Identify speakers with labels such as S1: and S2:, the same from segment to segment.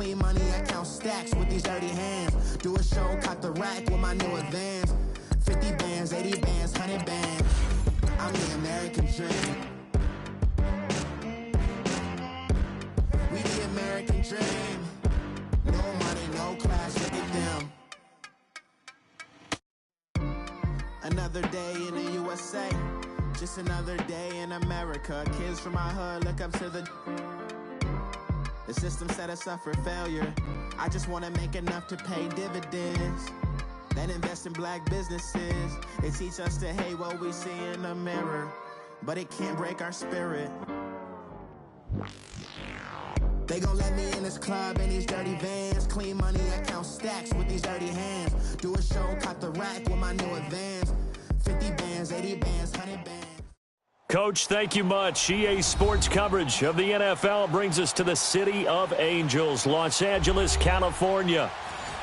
S1: Clean money, I count stacks with these dirty hands. Do a show, caught the rack with my new advance. 50 bands, 80 bands, 100 bands. I'm the American dream. We the American dream. No money, no class, look at them. Another day in the USA. Just another day in America. Kids from my hood look up to the system set us up for failure. I just want to make enough to pay dividends. Then invest in black businesses. It teach us to hate what we see in the mirror, but it can't break our spirit. They gon' let me in this club in these dirty vans. Clean money, I count stacks with these dirty hands. Do a show, caught the rack with my new advance. 50 bands, 80 bands, 100 bands.
S2: Coach, thank you much. EA Sports coverage of the NFL brings us to the City of Angels, Los Angeles, California.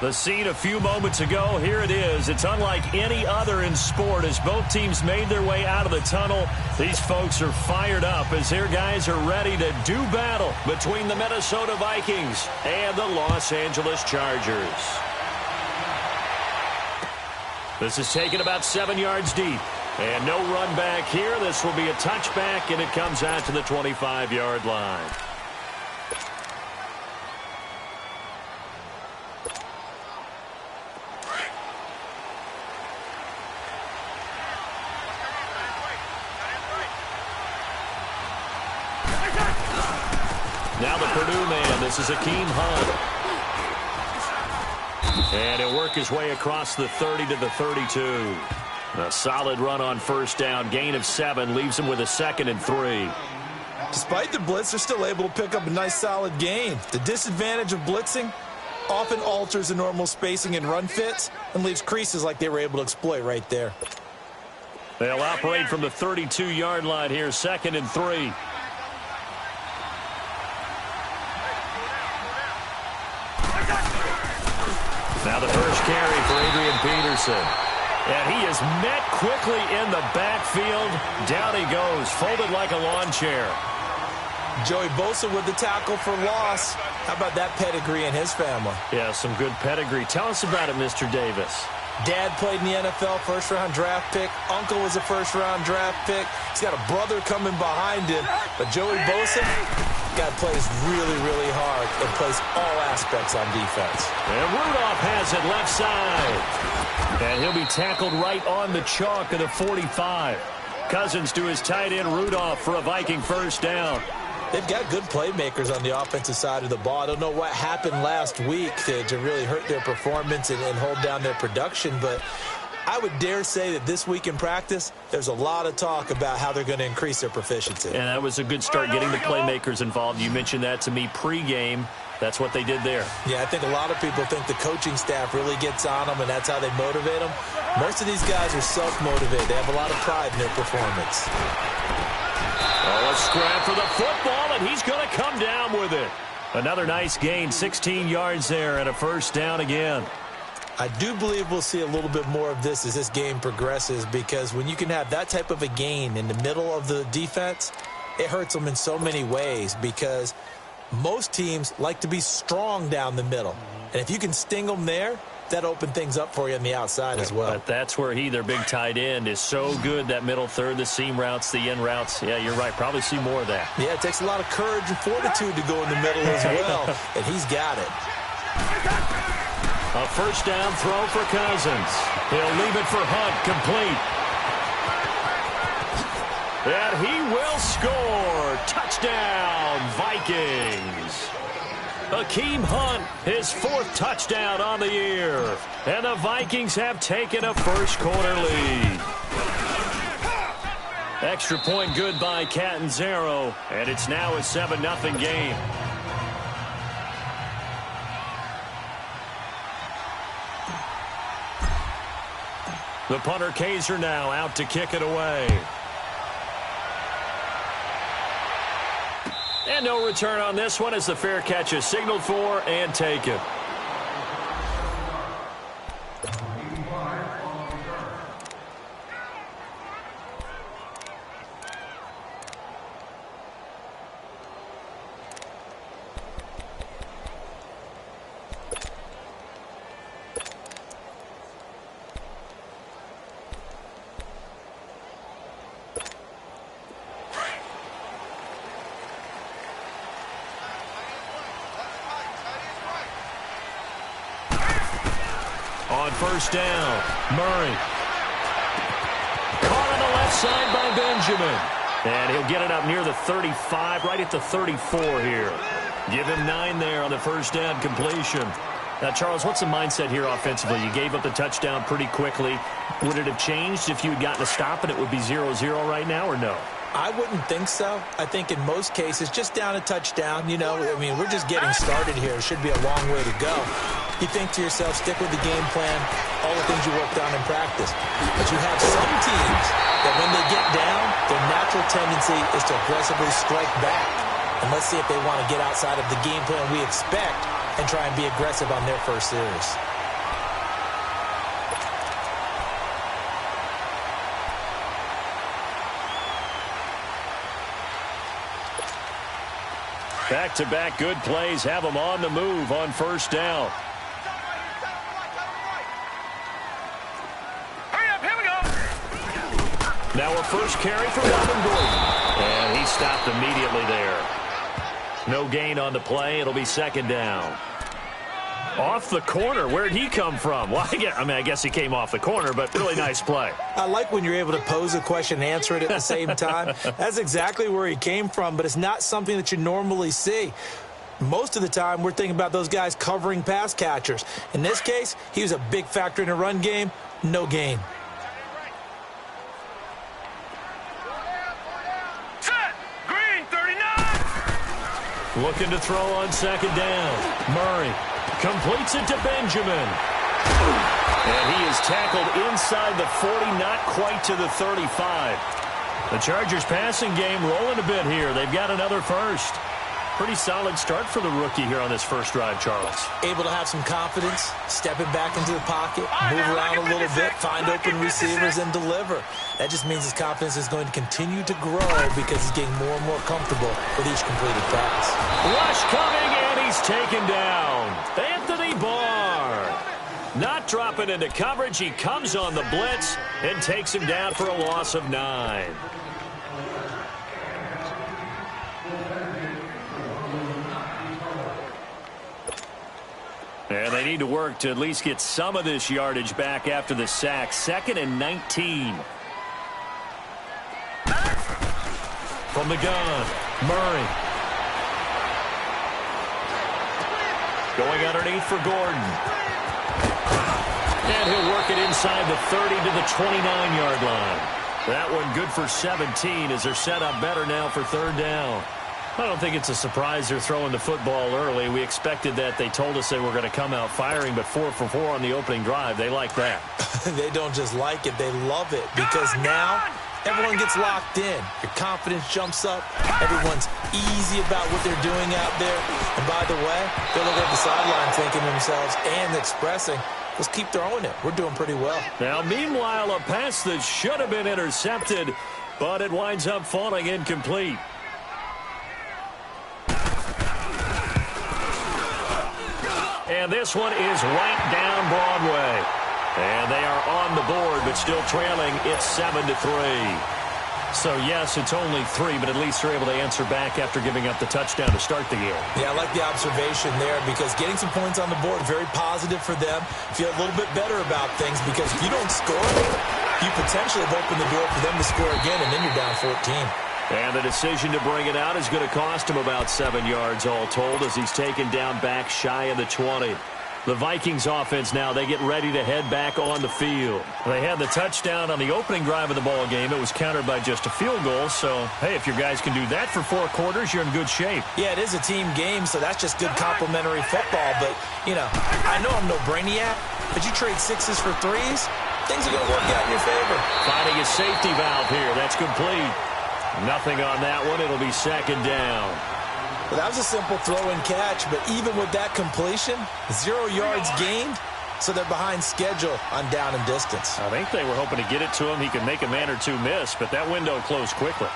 S2: The scene a few moments ago, here it is. It's unlike any other in sport as both teams made their way out of the tunnel. These folks are fired up as their guys are ready to do battle between the Minnesota Vikings and the Los Angeles Chargers. This is taken about 7 yards deep. And no run back here. This will be a touchback, and it comes out to the 25-yard line. Now the Purdue man. This is Akeem Hunt. And he'll work his way across the 30 to the 32. A solid run on first down. Gain of 7 leaves him with a 2nd and 3.
S3: Despite the blitz, they're still able to pick up a nice solid gain. The disadvantage of blitzing often alters the normal spacing and run fits and leaves creases like they were able to exploit right there.
S2: They'll operate from the 32-yard line here. 2nd and 3. Now the first carry for Adrian Peterson. And he is met quickly in the backfield. Down he goes, folded like a lawn chair.
S3: Joey Bosa with the tackle for loss. How about that pedigree in his family?
S2: Yeah, some good pedigree. Tell us about it, Mr. Davis.
S3: Dad played in the NFL, first-round draft pick. Uncle was a first-round draft pick. He's got a brother coming behind him. But Joey Bosa, guy plays really, really hard and plays all aspects on defense.
S2: And Rudolph has it left side. And he'll be tackled right on the chalk of the 45. Cousins to his tight end, Rudolph, for a Viking first down.
S3: They've got good playmakers on the offensive side of the ball. I don't know what happened last week to really hurt their performance and hold down their production, but I would dare say that this week in practice, there's a lot of talk about how they're going to increase their proficiency.
S2: And that was a good start, getting the playmakers involved. You mentioned that to me pregame. That's what they did there.
S3: Yeah, I think a lot of people think the coaching staff really gets on them, and that's how they motivate them. Most of these guys are self-motivated. They have a lot of pride in their performance.
S2: Oh, a scrap for the football, and he's going to come down with it. Another nice gain, 16 yards there, and a first down again.
S3: I do believe we'll see a little bit more of this as this game progresses, because when you can have that type of a gain in the middle of the defense, it hurts them in so many ways, because most teams like to be strong down the middle. And if you can sting them there, that opened things up for you on the outside as well.
S2: But that's where their big tight end, is so good, that middle third, the seam routes, the in routes. Yeah, you're right. Probably see more of that.
S3: Yeah, it takes a lot of courage and fortitude to go in the middle as well, and he's got it.
S2: A first down throw for Cousins. He'll leave it for Hunt, complete. And he will score. Touchdown, Vikings. Akeem Hunt, his 4th touchdown on the year. And the Vikings have taken a first-quarter lead. Extra point good by Catanzaro, and it's now a 7-0 game. The punter Kaiser now out to kick it away. And no return on this one as the fair catch is signaled for and taken. on first down. Murray. Caught on the left side by Benjamin. And he'll get it up near the 35, right at the 34 here. Give him 9 there on the first down completion. Now, Charles, what's the mindset here offensively? You gave up the touchdown pretty quickly. Would it have changed if you had gotten a stop and it would be 0-0 right now, or no?
S3: I wouldn't think so. I think in most cases, just down a touchdown, we're just getting started here. It should be a long way to go. You think to yourself, stick with the game plan, all the things you worked on in practice. But you have some teams that when they get down, their natural tendency is to aggressively strike back. And let's see if they want to get outside of the game plan we expect and try and be aggressive on their first series.
S2: Back-to-back good plays have them on the move on first down.
S4: Hurry up, here we go.
S2: Now a first carry for Melvin Gordon. And he stopped immediately there. No gain on the play. It'll be second down. Off the corner. Where'd he come from? Well, I guess he came off the corner, but really nice play.
S3: I like when you're able to pose a question and answer it at the same time. That's exactly where he came from, but it's not something that you normally see. Most of the time, we're thinking about those guys covering pass catchers. In this case, he was a big factor in the run game. No gain.
S4: Set. Green, 39.
S2: Looking to throw on second down. Murray completes it to Benjamin. And he is tackled inside the 40, not quite to the 35. The Chargers passing game rolling a bit here. They've got another first. Pretty solid start for the rookie here on this first drive, Charles.
S3: Able to have some confidence, stepping back into the pocket, move around a little bit, find open receivers, and deliver. That just means his confidence is going to continue to grow because he's getting more and more comfortable with each completed pass.
S2: Rush coming, and he's taken down. Anthony Barr. Not dropping into coverage. He comes on the blitz and takes him down for a loss of 9. And they need to work to at least get some of this yardage back after the sack. 2nd and 19. From the gun, Murray. Going underneath for Gordon. And he'll work it inside the 30 to the 29-yard line. That one good for 17 as they're set up better now for third down. I don't think it's a surprise they're throwing the football early. We expected that. They told us they were going to come out firing, but 4 for 4 on the opening drive. They like that.
S3: They don't just like it, they love it, because now everyone gets locked in. Your confidence jumps up. Everyone's easy about what they're doing out there. And by the way, they're looking at the sideline thinking to themselves and expressing, let's keep throwing it. We're doing pretty well.
S2: Now, meanwhile, a pass that should have been intercepted, but it winds up falling incomplete. And this one is right down Broadway. And they are on the board, but still trailing. It's 7-3. So, yes, it's only 3, but at least they're able to answer back after giving up the touchdown to start the game.
S3: Yeah, I like the observation there because getting some points on the board, very positive for them. Feel a little bit better about things because if you don't score, you potentially have opened the door for them to score again, and then you're down 14.
S2: And the decision to bring it out is going to cost him about 7 yards all told as he's taken down back shy of the 20. The Vikings offense now, they get ready to head back on the field. They had the touchdown on the opening drive of the ball game. It was countered by just a field goal. So, hey, if your guys can do that for 4 quarters, you're in good shape.
S3: Yeah, it is a team game, so that's just good complementary football. But, I know I'm no brainiac, but you trade 6s for 3s, things are going to work out in your favor.
S2: Finding a safety valve here. That's complete. Nothing on that one. It'll be second down.
S3: Well, that was a simple throw and catch, but even with that completion, 0 yards gained, so they're behind schedule on down and distance.
S2: I think they were hoping to get it to him. He could make a man or two miss, but that window closed quickly.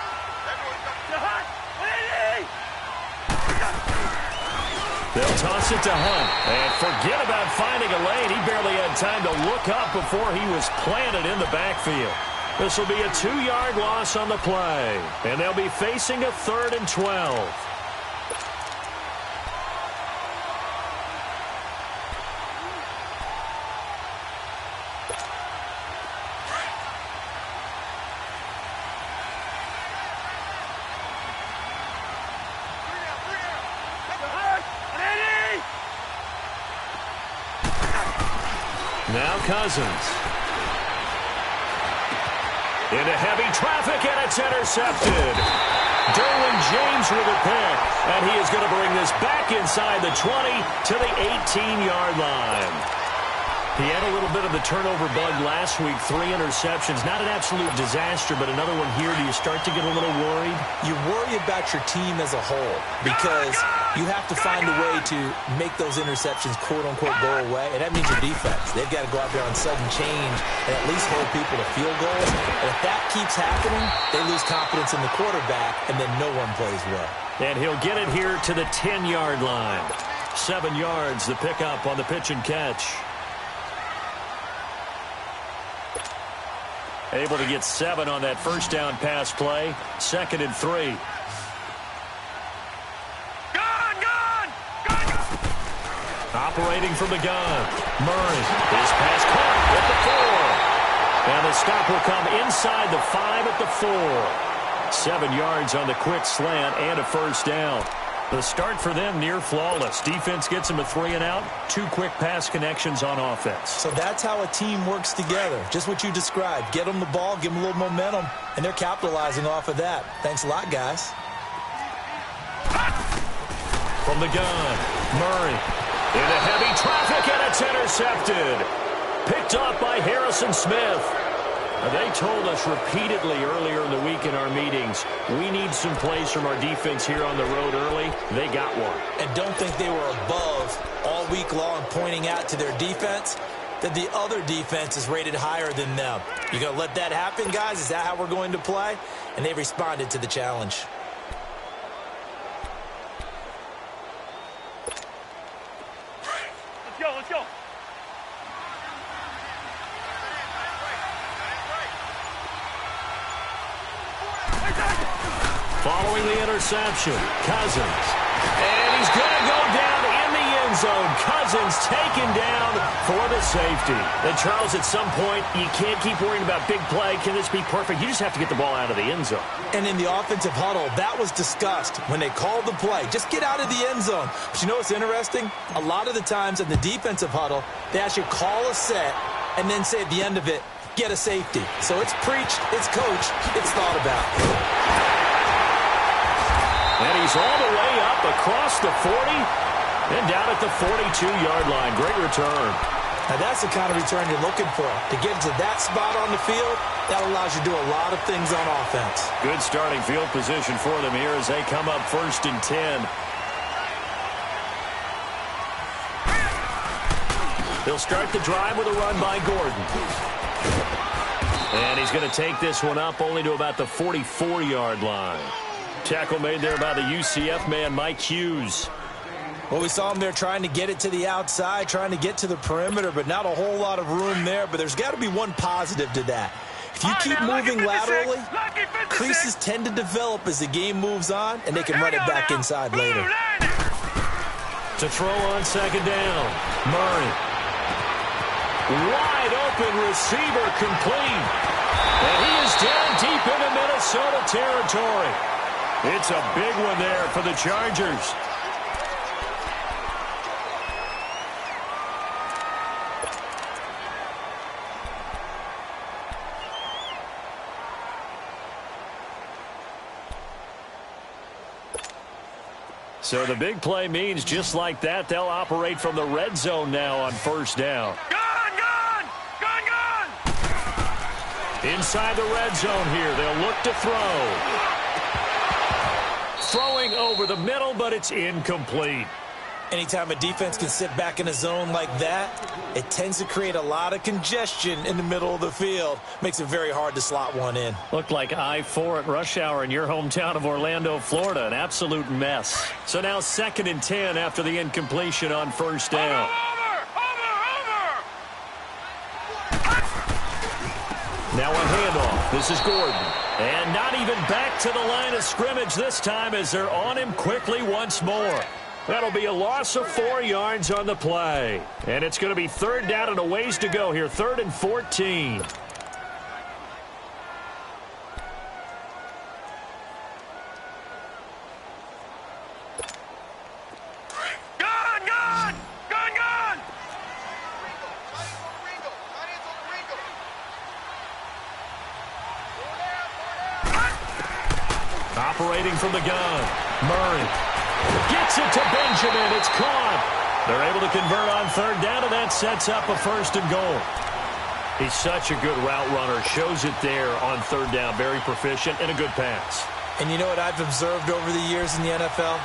S2: They'll toss it to Hunt. And forget about finding a lane. He barely had time to look up before he was planted in the backfield. This will be a 2-yard loss on the play. And they'll be facing a 3rd and 12. Now Cousins. Into heavy traffic, and it's intercepted. Derwin James with a pick, and he is going to bring this back inside the 20 to the 18-yard line. He had a little bit of the turnover bug last week, 3 interceptions. Not an absolute disaster, but another one here. Do you start to get a little worried?
S3: You worry about your team as a whole because you have to find a way to make those interceptions, quote-unquote, go away, and that means your defense. They've got to go out there on sudden change and at least hold people to field goals. And if that keeps happening, they lose confidence in the quarterback, and then no one plays well.
S2: And he'll get it here to the 10-yard line. 7 yards, the pickup on the pitch and catch. Able to get 7 on that first down pass play. 2nd and 3. Operating from the gun. Murray. His pass caught at the 4. And the stop will come inside the 5 at the 4. 7 yards on the quick slant and a first down. The start for them near flawless. Defense gets them a 3 and out. 2 quick pass connections on offense.
S3: So that's how a team works together. Just what you described. Get them the ball, give them a little momentum, and they're capitalizing off of that. Thanks a lot, guys.
S2: From the gun, Murray. Into heavy traffic, and it's intercepted. Picked off by Harrison Smith. They told us repeatedly earlier in the week in our meetings, we need some plays from our defense here on the road early. They got one.
S3: And don't think they were above all week long pointing out to their defense that the other defense is rated higher than them. You going to let that happen, guys? Is that how we're going to play? And they responded to the challenge.
S4: Let's go, let's go.
S2: Following the interception, Cousins. And he's going to go down in the end zone. Cousins taken down for the safety. And Charles, at some point, you can't keep worrying about big play. Can this be perfect? You just have to get the ball out of the end zone.
S3: And in the offensive huddle, that was discussed when they called the play. Just get out of the end zone. But you know what's interesting? A lot of the times in the defensive huddle, they actually call a set and then say at the end of it, get a safety. So it's preached, it's coached, it's thought about.
S2: And he's all the way up across the 40 and down at the 42-yard line. Great return.
S3: Now that's the kind of return you're looking for. To get to that spot on the field, that allows you to do a lot of things on offense.
S2: Good starting field position for them here as they come up 1st and 10. They'll start the drive with a run by Gordon. And he's going to take this one up only to about the 44-yard line. Tackle made there by the UCF man, Mike Hughes.
S3: Well, we saw him there trying to get it to the outside, trying to get to the perimeter, but not a whole lot of room there. But there's got to be one positive to that. If you keep moving laterally, creases tend to develop as the game moves on, and they can run it back inside later.
S2: To throw on 2nd down, Murray. Wide open receiver complete. And he is down deep into Minnesota territory. It's a big one there for the Chargers. So the big play means just like that, they'll operate from the red zone now on 1st down.
S4: Gun, gun! Gun, gun!
S2: Inside the red zone here, they'll look to throw. Throwing over the middle, but it's incomplete.
S3: Anytime a defense can sit back in a zone like that, it tends to create a lot of congestion in the middle of the field. Makes it very hard to slot one in.
S2: Looked like I-4 at rush hour in your hometown of Orlando, Florida. An absolute mess. So now 2nd and 10 after the incompletion on 1st down. Now a handoff. This is Gordon. And not even back to the line of scrimmage this time as they're on him quickly once more. That'll be a loss of 4 yards on the play. And it's going to be 3rd down and a ways to go here. 3rd and 14.
S4: Gun, gun! Gun, gun!
S2: separating from the gun. Murray gets it to Benjamin. It's caught. They're able to convert on third down, and that sets up a 1st and goal. He's such a good route runner. Shows it there on third down. Very proficient and a good pass.
S3: And you know what I've observed over the years in the NFL?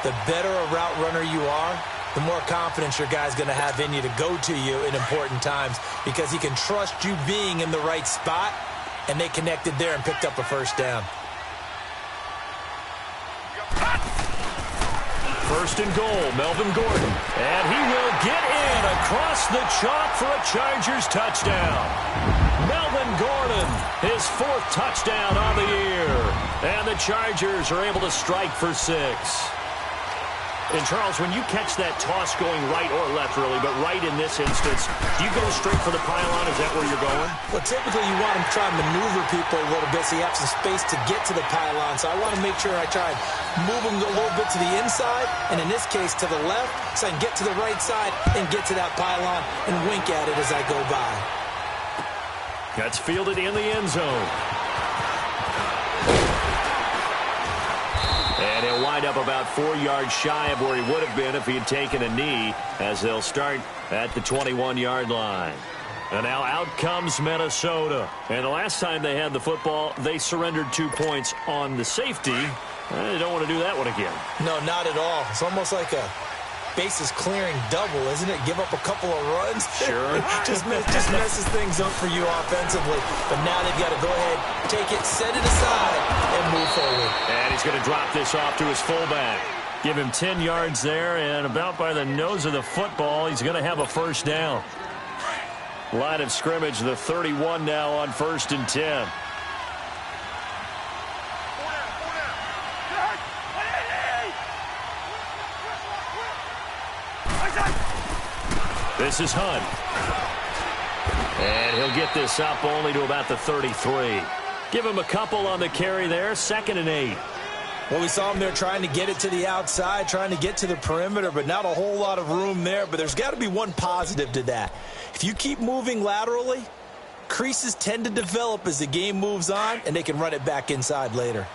S3: The better a route runner you are, the more confidence your guy's going to have in you to go to you in important times because he can trust you being in the right spot, and they connected there and picked up a 1st down.
S2: 1st and goal, Melvin Gordon. And he will get in across the chalk for a Chargers touchdown. Melvin Gordon, his 4th touchdown on the year. And the Chargers are able to strike for 6. And, Charles, when you catch that toss going right or left, really, but right in this instance, do you go straight for the pylon? Is that where you're going?
S3: Well, typically you want to try and maneuver people a little bit so you have some space to get to the pylon. So I want to make sure I try and move them a little bit to the inside, and in this case to the left, so I can get to the right side and get to that pylon and wink at it as I go by.
S2: That's fielded in the end zone. And he'll wind up about 4 yards shy of where he would have been if he had taken a knee, as they'll start at the 21-yard line. And now out comes Minnesota. And the last time they had the football, they surrendered 2 points on the safety. They don't want to do that one again.
S3: No, not at all. It's almost like a bases clearing double, isn't it? Give up a couple of runs.
S2: Sure.
S3: just messes things up for you offensively. But now they've got to go ahead, take it, set it aside, and move forward.
S2: And he's going to drop this off to his fullback. Give him 10 yards there, and about by the nose of the football, he's going to have a 1st down. Line of scrimmage, the 31 now on 1st and 10. This is Hunt. And he'll get this up only to about the 33. Give him a couple on the carry there. 2nd and 8.
S3: Well, we saw him there trying to get it to the outside, trying to get to the perimeter, but not a whole lot of room there. But there's got to be one positive to that. If you keep moving laterally, creases tend to develop as the game moves on, and they can run it back inside later.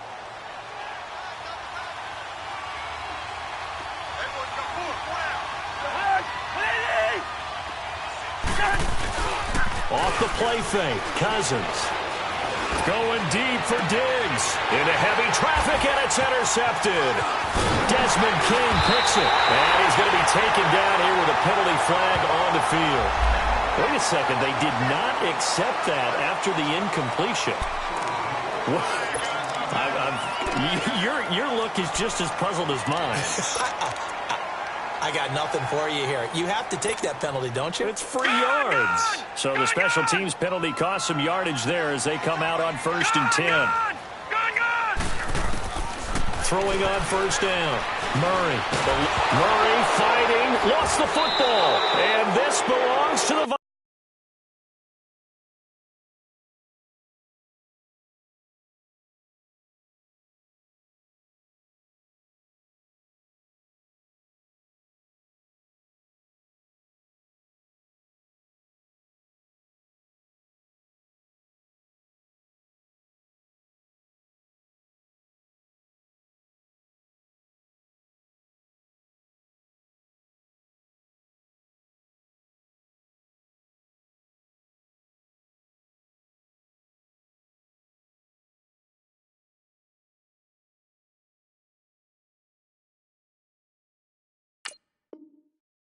S2: Off the play fake, Cousins. Going deep for Diggs. Into heavy traffic, and it's intercepted. Desmond King picks it. And he's going to be taken down here with a penalty flag on the field. Wait a second, they did not accept that after the incompletion. Your look is just as puzzled as mine.
S3: I got nothing for you here. You have to take that penalty, don't you?
S2: It's free yards. So the special teams penalty cost some yardage there as they come out on 1st and 10. Throwing on 1st down. Murray fighting, lost the football. And this belongs to the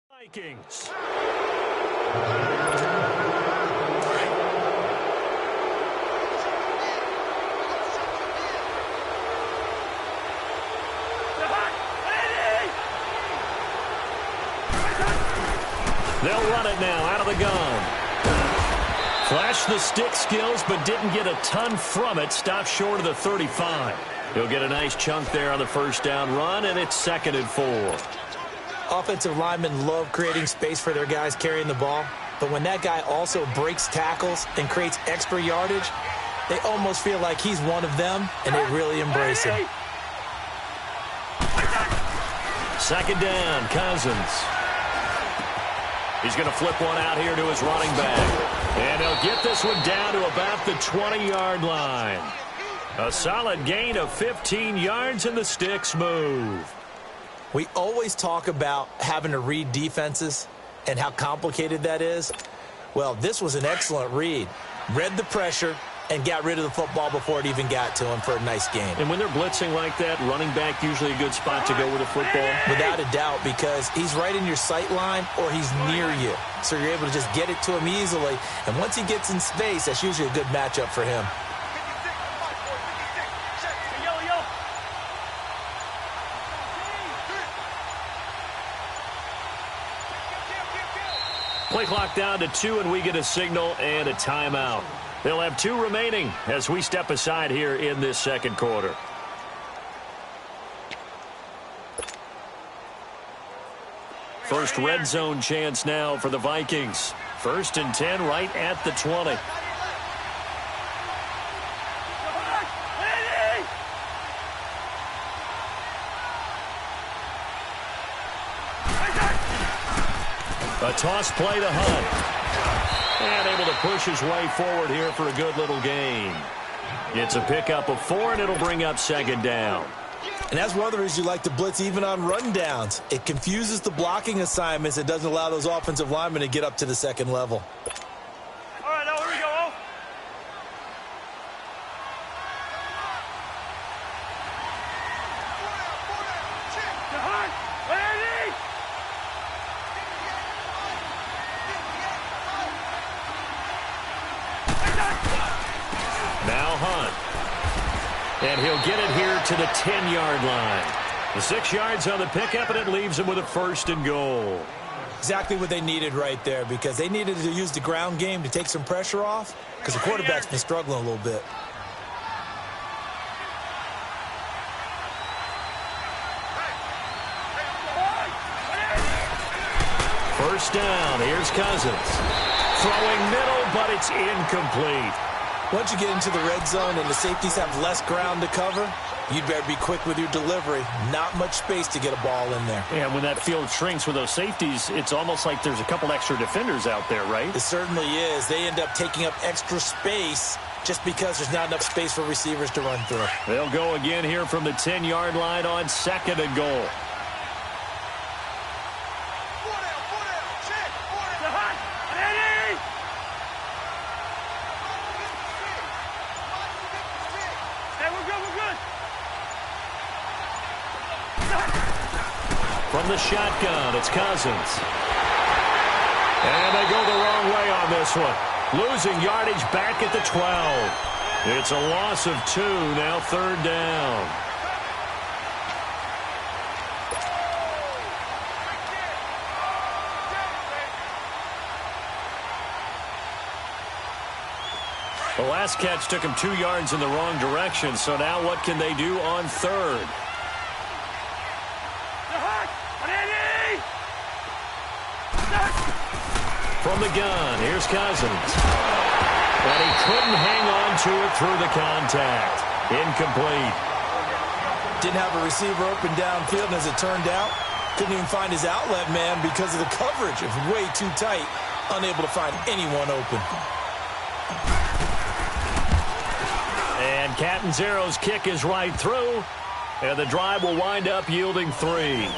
S2: Vikings. They'll run it now out of the gun. Flashed the stick skills, but didn't get a ton from it. Stopped short of the 35. He'll get a nice chunk there on the 1st down run, and it's 2nd and 4.
S3: Offensive linemen love creating space for their guys carrying the ball, but when that guy also breaks tackles and creates extra yardage, they almost feel like he's one of them, and they really embrace him.
S2: 2nd down, Cousins. He's going to flip one out here to his running back. And he'll get this one down to about the 20-yard line. A solid gain of 15 yards, and the sticks move.
S3: We always talk about having to read defenses and how complicated that is. Well, this was an excellent read. Read the pressure and got rid of the football before it even got to him for a nice gain.
S2: And when they're blitzing like that, running back usually a good spot to go with the football?
S3: Without a doubt, because he's right in your sight line or he's near you. So you're able to just get it to him easily. And once he gets in space, that's usually a good matchup for him.
S2: Play clock down to 2, and we get a signal and a timeout. They'll have 2 remaining as we step aside here in this second quarter. First red zone chance now for the Vikings. 1st and 10 right at the 20. A toss play to Hunt. And able to push his way forward here for a good little gain. It's a pickup of 4, and it'll bring up 2nd down.
S3: And that's one of the reasons you like to blitz even on rundowns. It confuses the blocking assignments. It doesn't allow those offensive linemen to get up to the second level.
S4: All right, now here we go.
S2: Now Hunt. And he'll get it here to the 10-yard line. The 6 yards on the pickup, and it leaves him with a 1st and goal.
S3: Exactly what they needed right there, because they needed to use the ground game to take some pressure off, because the quarterback's been struggling a little bit.
S2: First down. Here's Cousins. Throwing middle, but it's incomplete.
S3: Once you get into the red zone and the safeties have less ground to cover, you'd better be quick with your delivery. Not much space to get a ball in there.
S2: Yeah, when that field shrinks with those safeties, it's almost like there's a couple extra defenders out there, right?
S3: It certainly is. They end up taking up extra space just because there's not enough space for receivers to run through.
S2: They'll go again here from the 10-yard line on 2nd and goal. From the shotgun, it's Cousins. And they go the wrong way on this one. Losing yardage back at the 12. It's a loss of 2, now 3rd down. The last catch took him 2 yards in the wrong direction, so now what can they do on 3rd? From the gun, here's Cousins. But he couldn't hang on to it through the contact. Incomplete.
S3: Didn't have a receiver open downfield, and as it turned out, couldn't even find his outlet man because of the coverage. It was way too tight, unable to find anyone open.
S2: And Catanzaro's kick is right through, and the drive will wind up yielding 3.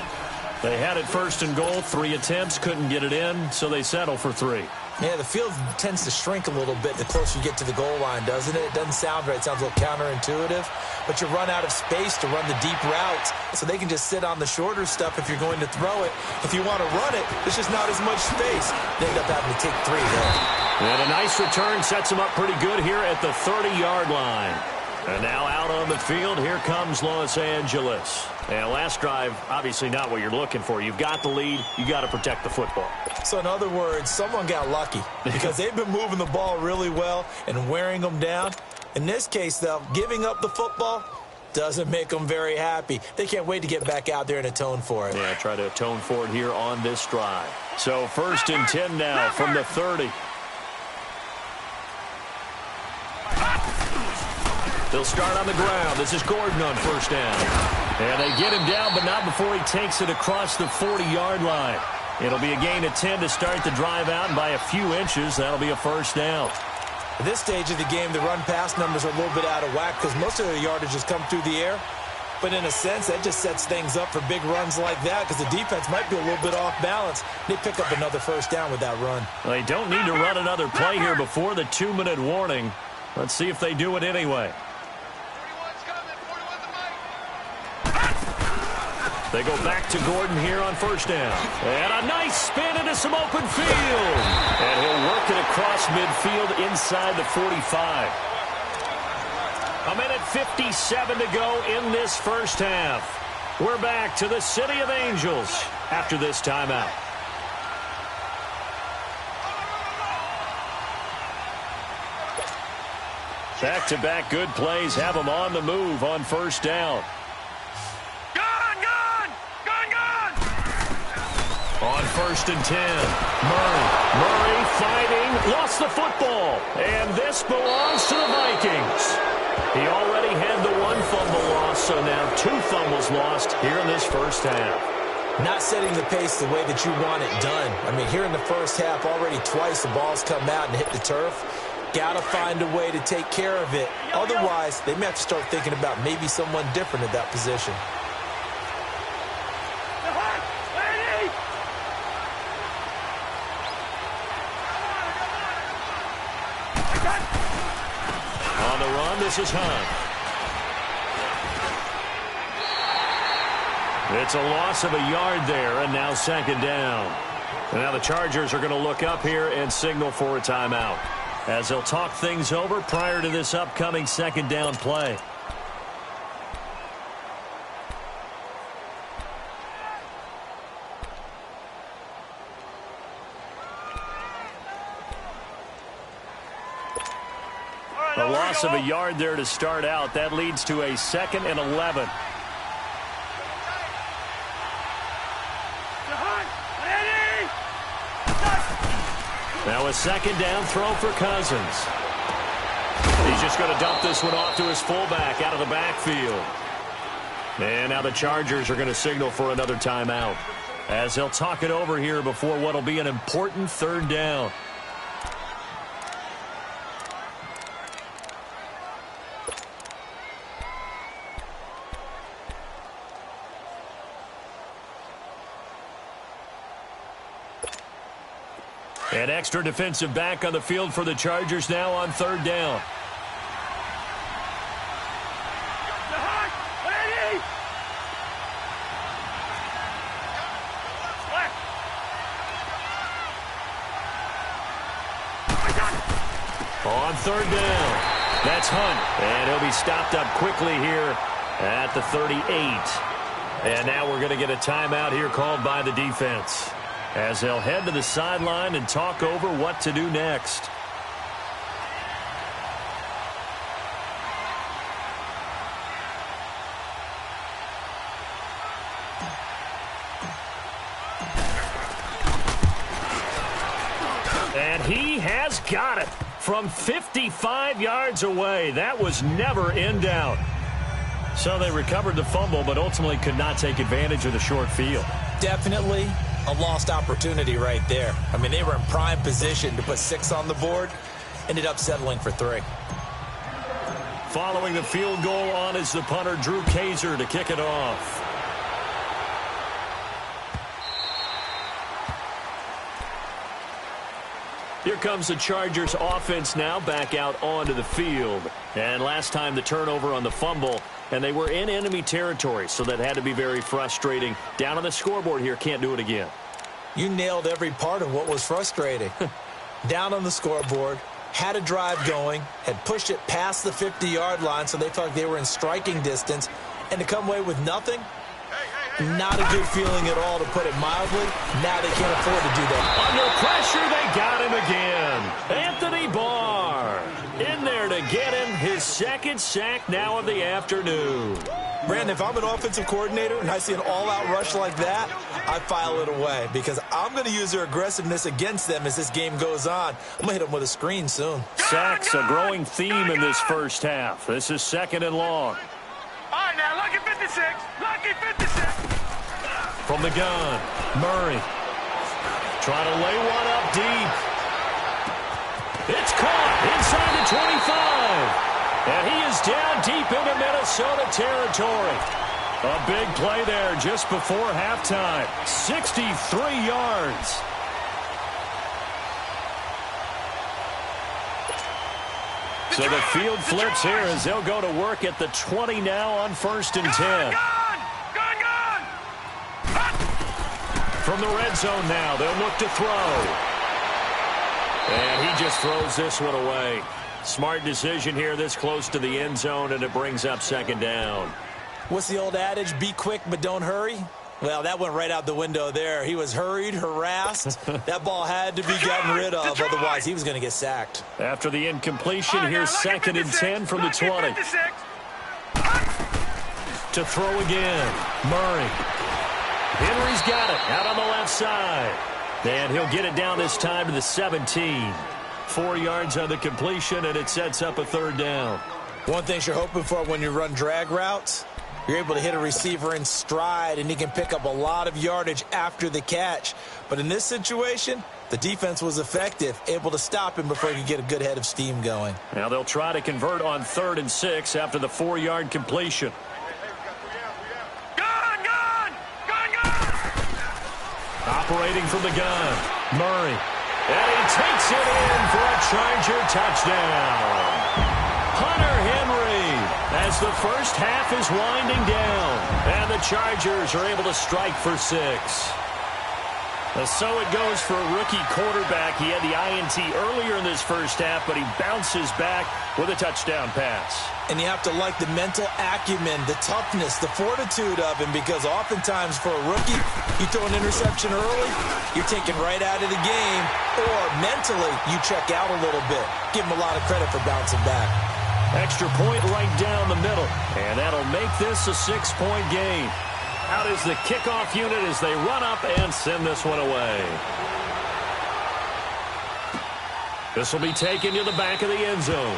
S2: They had it 1st and goal, 3 attempts, couldn't get it in, so they settle for 3.
S3: Yeah, the field tends to shrink a little bit the closer you get to the goal line, doesn't it? It doesn't sound right. It sounds a little counterintuitive. But you run out of space to run the deep routes, so they can just sit on the shorter stuff if you're going to throw it. If you want to run it, there's just not as much space. They end up having to take 3 there.
S2: And a nice return sets them up pretty good here at the 30-yard line. And now out on the field, here comes Los Angeles. And last drive, obviously not what you're looking for. You've got the lead. You got to protect the football.
S3: So in other words, someone got lucky because they've been moving the ball really well and wearing them down. In this case, though, giving up the football doesn't make them very happy. They can't wait to get back out there and atone for it.
S2: Yeah, try to atone for it here on this drive. So 1st and 10 now from the 30. They'll start on the ground. This is Gordon on 1st down. And they get him down, but not before he takes it across the 40-yard line. It'll be a gain of 10 to start the drive out, and by a few inches, that'll be a 1st down.
S3: At this stage of the game, the run-pass numbers are a little bit out of whack because most of their yardage has come through the air. But in a sense, that just sets things up for big runs like that because the defense might be a little bit off balance. They pick up another first down with that run.
S2: Well, they don't need to run another play here before the 2-minute warning. Let's see if they do it anyway. They go back to Gordon here on first down. And a nice spin into some open field. And he'll work it across midfield inside the 45. A minute 57 to go in this first half. We're back to the City of Angels after this timeout. Back-to-back good plays have them on the move on first down. On 1st and 10, Murray fighting, lost the football, and this belongs to the Vikings. He already had the one fumble loss, so now 2 fumbles lost here in this first half.
S3: Not setting the pace the way that you want it done. I mean, here in the first half, already twice the ball's come out and hit the turf. Got to find a way to take care of it. Otherwise, they may have to start thinking about maybe someone different at that position.
S2: On the run, this is Hunt. It's a loss of a yard there, and now second down. And now the Chargers are going to look up here and signal for a timeout, as they'll talk things over prior to this upcoming second down play. A loss of a yard there to start out. That leads to a 2nd and 11. Now a second down throw for Cousins. He's just going to dump this one off to his fullback out of the backfield. And now the Chargers are going to signal for another timeout, as they'll talk it over here before what will be an important third down. An extra defensive back on the field for the Chargers now on third down. On third down, that's Hunt. And he'll be stopped up quickly here at the 38. And now we're going to get a timeout here called by the defense, as they'll head to the sideline and talk over what to do next. And he has got it from 55 yards away. That was never in doubt. So they recovered the fumble, but ultimately could not take advantage of the short field.
S3: Definitely a lost opportunity right there. I mean, they were in prime position to put 6 on the board, ended up settling for 3.
S2: Following the field goal on is the punter, Drew Kaiser, to kick it off. Here comes the Chargers offense now back out onto the field. And last time the turnover on the fumble, and they were in enemy territory, so that had to be very frustrating. Down on the scoreboard here, can't do it again.
S3: You nailed every part of what was frustrating. Down on the scoreboard, had a drive going, had pushed it past the 50-yard line, so they felt like they were in striking distance, and to come away with nothing, not a good feeling at all, to put it mildly. Now they can't afford to do that.
S2: Under pressure, they got him again. Anthony Barr in there to get him his 2nd sack now of the afternoon.
S3: Brandon, if I'm an offensive coordinator and I see an all-out rush like that, I file it away, because I'm going to use their aggressiveness against them as this game goes on. I'm going to hit them with a screen soon.
S2: Sacks, a growing theme in this first half. This is 2nd and long.
S4: All right, now, lucky 56. Lucky 56.
S2: From the gun, Murray trying to lay one up deep. It's caught inside the 25. And he is down deep into Minnesota territory. A big play there just before halftime. 63 yards. So the field flips here as they'll go to work at the 20 now on 1st and 10.
S4: Gone!
S2: From the red zone now, they'll look to throw. And he just throws this one away. Smart decision here this close to the end zone, and it brings up 2nd down.
S3: What's the old adage? Be quick, but don't hurry. Well, that went right out the window there. He was hurried, harassed. That ball had to be gotten rid of, otherwise he was going to get sacked.
S2: After the incompletion, here's 2nd and 10 from the 20. To throw again, Murray. Henry's got it out on the left side. And he'll get it down this time to the 17. 4 yards on the completion, and it sets up a 3rd down.
S3: One thing you're hoping for when you run drag routes, you're able to hit a receiver in stride, and he can pick up a lot of yardage after the catch. But in this situation, the defense was effective, able to stop him before he could get a good head of steam going.
S2: Now they'll try to convert on 3rd and 6 after the 4-yard completion.
S4: Gone!
S2: Operating from the gun, Murray. And he takes it in for a Charger touchdown. Hunter Henry, as the first half is winding down, and the Chargers are able to strike for 6. So it goes for a rookie quarterback. He had the INT earlier in this first half, but he bounces back with a touchdown pass.
S3: And you have to like the mental acumen, the toughness, the fortitude of him, because oftentimes for a rookie, you throw an interception early, you're taken right out of the game, or mentally you check out a little bit. Give him a lot of credit for bouncing back.
S2: Extra point right down the middle, and that'll make this a 6-point game. Out is the kickoff unit as they run up and send this one away. This will be taken to the back of the end zone.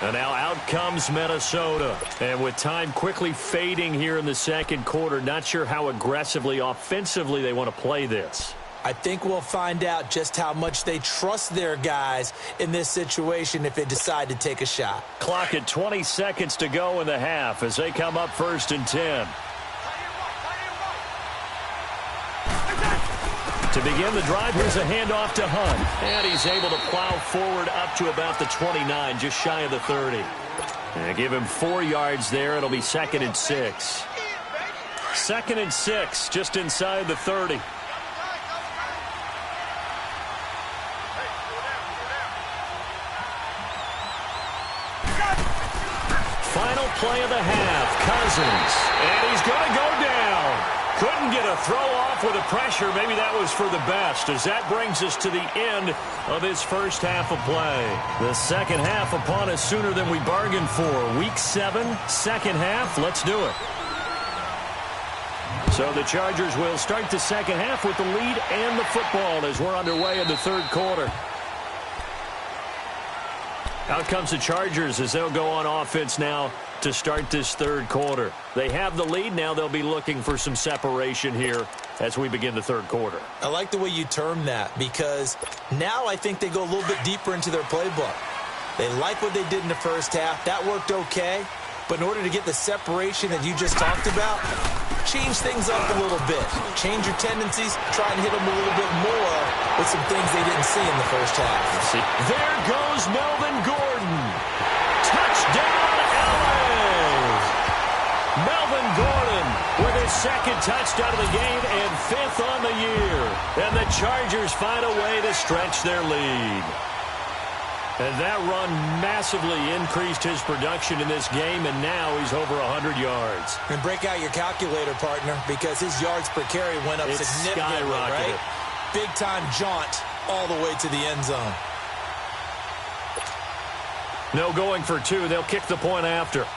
S2: And now out comes Minnesota. And with time quickly fading here in the 2nd quarter, not sure how aggressively, offensively they want to play this.
S3: I think we'll find out just how much they trust their guys in this situation if they decide to take a shot.
S2: Clock at 20 seconds to go in the half as they come up 1st and 10. To begin the drive, here's a handoff to Hunt. And he's able to plow forward up to about the 29, just shy of the 30. And give him 4 yards there. It'll be 2nd and 6. 2nd and 6, just inside the 30. Final play of the half, Cousins. And he's going to go down. Couldn't get a throw off with the pressure. Maybe that was for the best, as that brings us to the end of his first half of play. The second half upon us sooner than we bargained for. Week 7, second half. Let's do it. So the Chargers will start the second half with the lead and the football as we're underway in the 3rd quarter. Out comes the Chargers as they'll go on offense now to start this 3rd quarter. They have the lead. Now they'll be looking for some separation here as we begin the 3rd quarter.
S3: I like the way you term that, because now I think they go a little bit deeper into their playbook. They like what they did in the first half. That worked okay. But in order to get the separation that you just talked about, change things up a little bit. Change your tendencies. Try and hit them a little bit more with some things they didn't see in the first half.
S2: There goes Melvin Gordon. Touchdown, LA! Melvin Gordon with his 2nd touchdown of the game and 5th on the year. And the Chargers find a way to stretch their lead. And that run massively increased his production in this game, and now he's over 100 yards.
S3: And break out your calculator, partner, because his yards per carry went up significantly, right? Big-time jaunt all the way to the end zone.
S2: No going for 2. They'll kick the point after.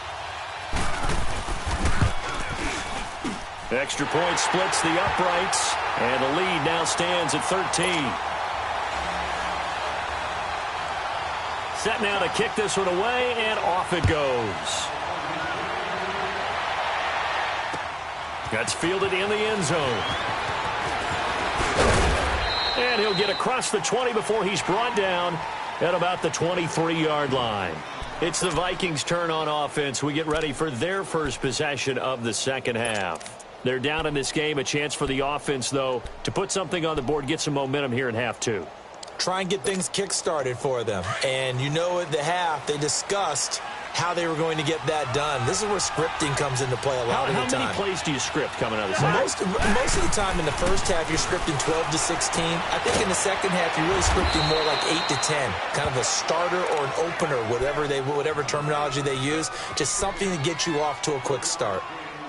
S2: The extra point splits the uprights, and the lead now stands at 13. Set now to kick this one away, and off it goes. That's fielded in the end zone. And he'll get across the 20 before he's brought down at about the 23-yard line. It's the Vikings' turn on offense. We get ready for their first possession of the second half. They're down in this game. A chance for the offense, though, to put something on the board, get some momentum here in half two.
S3: Try and get things kick-started for them. And you know at the half, they discussed how they were going to get that done. This is where scripting comes into play a lot of the time.
S2: How many plays do you script coming out of the second?
S3: Most of the time in the first half, you're scripting 12 to 16. I think in the second half, you're really scripting more like 8 to 10. Kind of a starter or an opener, whatever terminology they use. Just something to get you off to a quick start.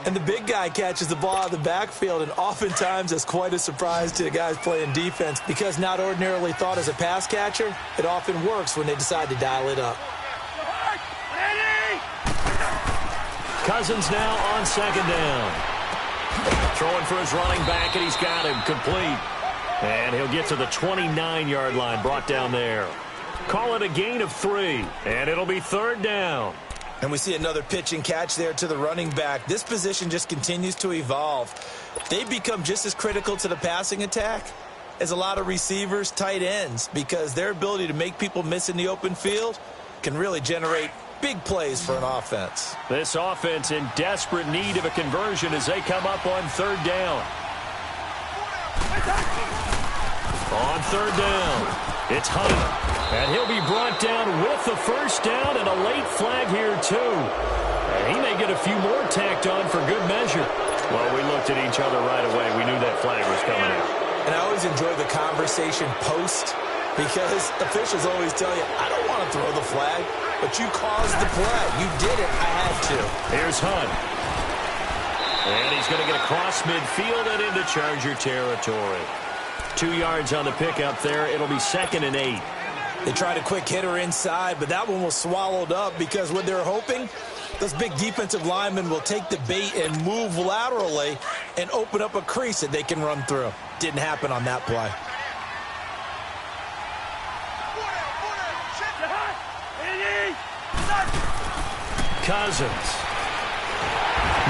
S3: And the big guy catches the ball out of the backfield, and oftentimes that's quite a surprise to the guys playing defense because not ordinarily thought as a pass catcher, it often works when they decide to dial it up.
S2: Cousins now on second down. Throwing for his running back, and he's got him complete. And he'll get to the 29-yard line, brought down there. Call it a gain of 3, and it'll be third down.
S3: And we see another pitch and catch there to the running back. This position just continues to evolve. They become just as critical to the passing attack as a lot of receivers, tight ends, because their ability to make people miss in the open field can really generate big plays for an offense.
S2: This offense in desperate need of a conversion as they come up on third down. On third down, it's Hunt. And he'll be brought down with the first down and a late flag here, too. And he may get a few more tacked on for good measure. Well, we looked at each other right away. We knew that flag was coming out.
S3: And I always enjoy the conversation post because officials always tell you, I don't want to throw the flag, but you caused the play. You did it. I had to. Here's
S2: Hunt. And he's going to get across midfield and into Charger territory. 2 yards on the pickup there. It'll be 2nd and 8.
S3: They tried a quick hitter inside, but that one was swallowed up because what they're hoping, those big defensive linemen will take the bait and move laterally and open up a crease that they can run through. Didn't happen on that play.
S2: Cousins.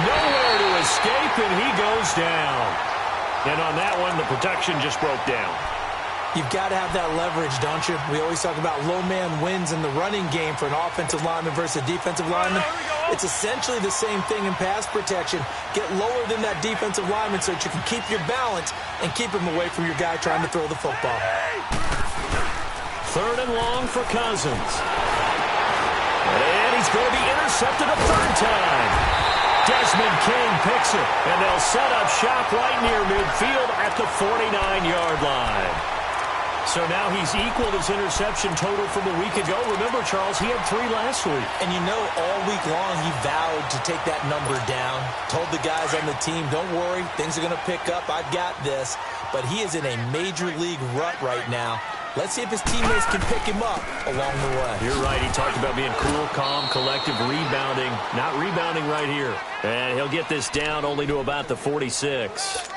S2: Nowhere to escape, and he goes down. And on that one, the protection just broke down.
S3: You've got to have that leverage, don't you? We always talk about low man wins in the running game for an offensive lineman versus a defensive lineman. It's essentially the same thing in pass protection. Get lower than that defensive lineman so that you can keep your balance and keep him away from your guy trying to throw the football.
S2: Third and long for Cousins. And he's going to be intercepted a third time. Desmond King picks it, and they'll set up shop right near midfield at the 49-yard line. So now he's equaled his interception total from a week ago. Remember, Charles, he had 3 last week.
S3: And you know, all week long he vowed to take that number down. Told the guys on the team, don't worry, things are going to pick up. I've got this. But he is in a major league rut right now. Let's see if his teammates can pick him up along the way.
S2: You're right. He talked about being cool, calm, collective, rebounding. Not rebounding right here. And he'll get this down only to about the 46.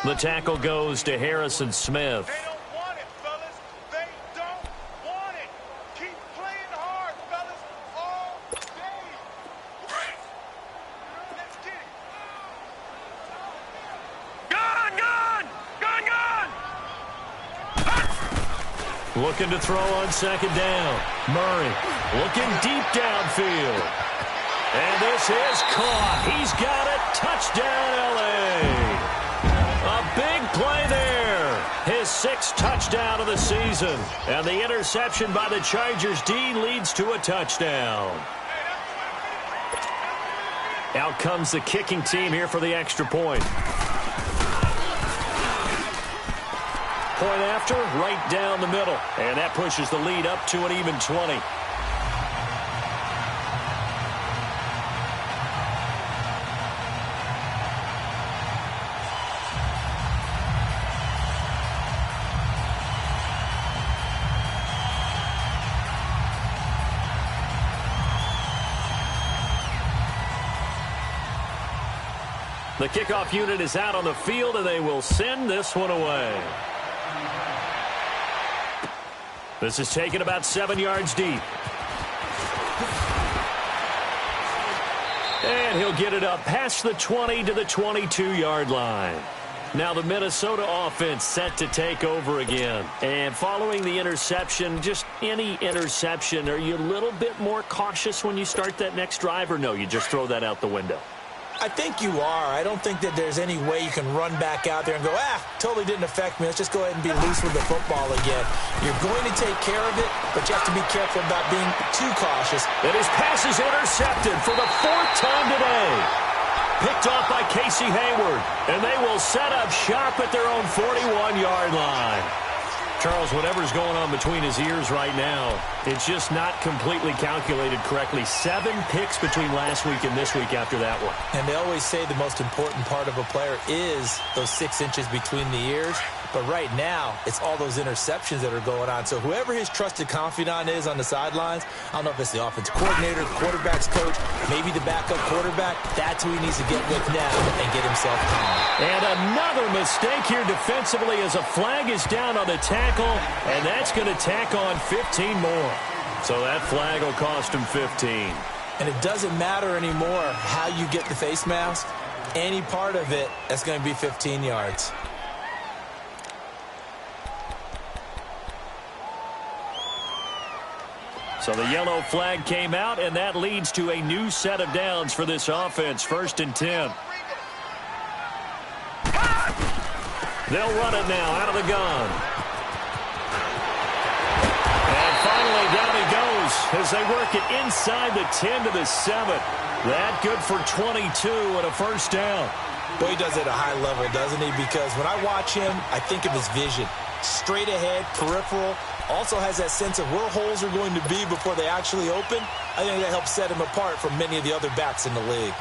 S2: The tackle goes to Harrison Smith. Looking to throw on second down. Murray looking deep downfield. And this is caught. He's got it. Touchdown, L.A. A big play there. His 6th touchdown of the season. And the interception by the Chargers D leads to a touchdown. Out comes the kicking team here for the extra point. Point after, right down the middle. And that pushes the lead up to an even 20. The kickoff unit is out on the field, and they will send this one away. This is taken about 7 yards deep. And he'll get it up past the 20 to the 22-yard line. Now the Minnesota offense set to take over again. And following the interception, just any interception, are you a little bit more cautious when you start that next drive, or no, you just throw that out the window?
S3: I think you are. I don't think that there's any way you can run back out there and go, totally didn't affect me. Let's just go ahead and be loose with the football again. You're going to take care of it, but you have to be careful about being too cautious.
S2: And his pass is intercepted for the 4th time today. Picked off by Casey Hayward, and they will set up shop at their own 41-yard line. Charles, whatever's going on between his ears right now, it's just not completely calculated correctly. 7 picks between last week and this week after that one.
S3: And they always say the most important part of a player is those 6 inches between the ears. But right now, it's all those interceptions that are going on. So whoever his trusted confidant is on the sidelines, I don't know if it's the offensive coordinator, the quarterback's coach, maybe the backup quarterback, that's who he needs to get with now and get himself calm.
S2: And another mistake here defensively as a flag is down on the tackle, and that's going to tack on 15 more. So that flag will cost him 15.
S3: And it doesn't matter anymore how you get the face mask. Any part of it, that's going to be 15 yards.
S2: So the yellow flag came out, and that leads to a new set of downs for this offense. 1st and 10. They'll run it now out of the gun. And finally down he goes as they work it inside the 10 to the 7. That good for 22 and a 1st down.
S3: Boy, he does it at a high level, doesn't he? Because when I watch him, I think of his vision. Straight ahead, peripheral. Also has that sense of where holes are going to be before they actually open. I think that helps set him apart from many of the other backs in the league.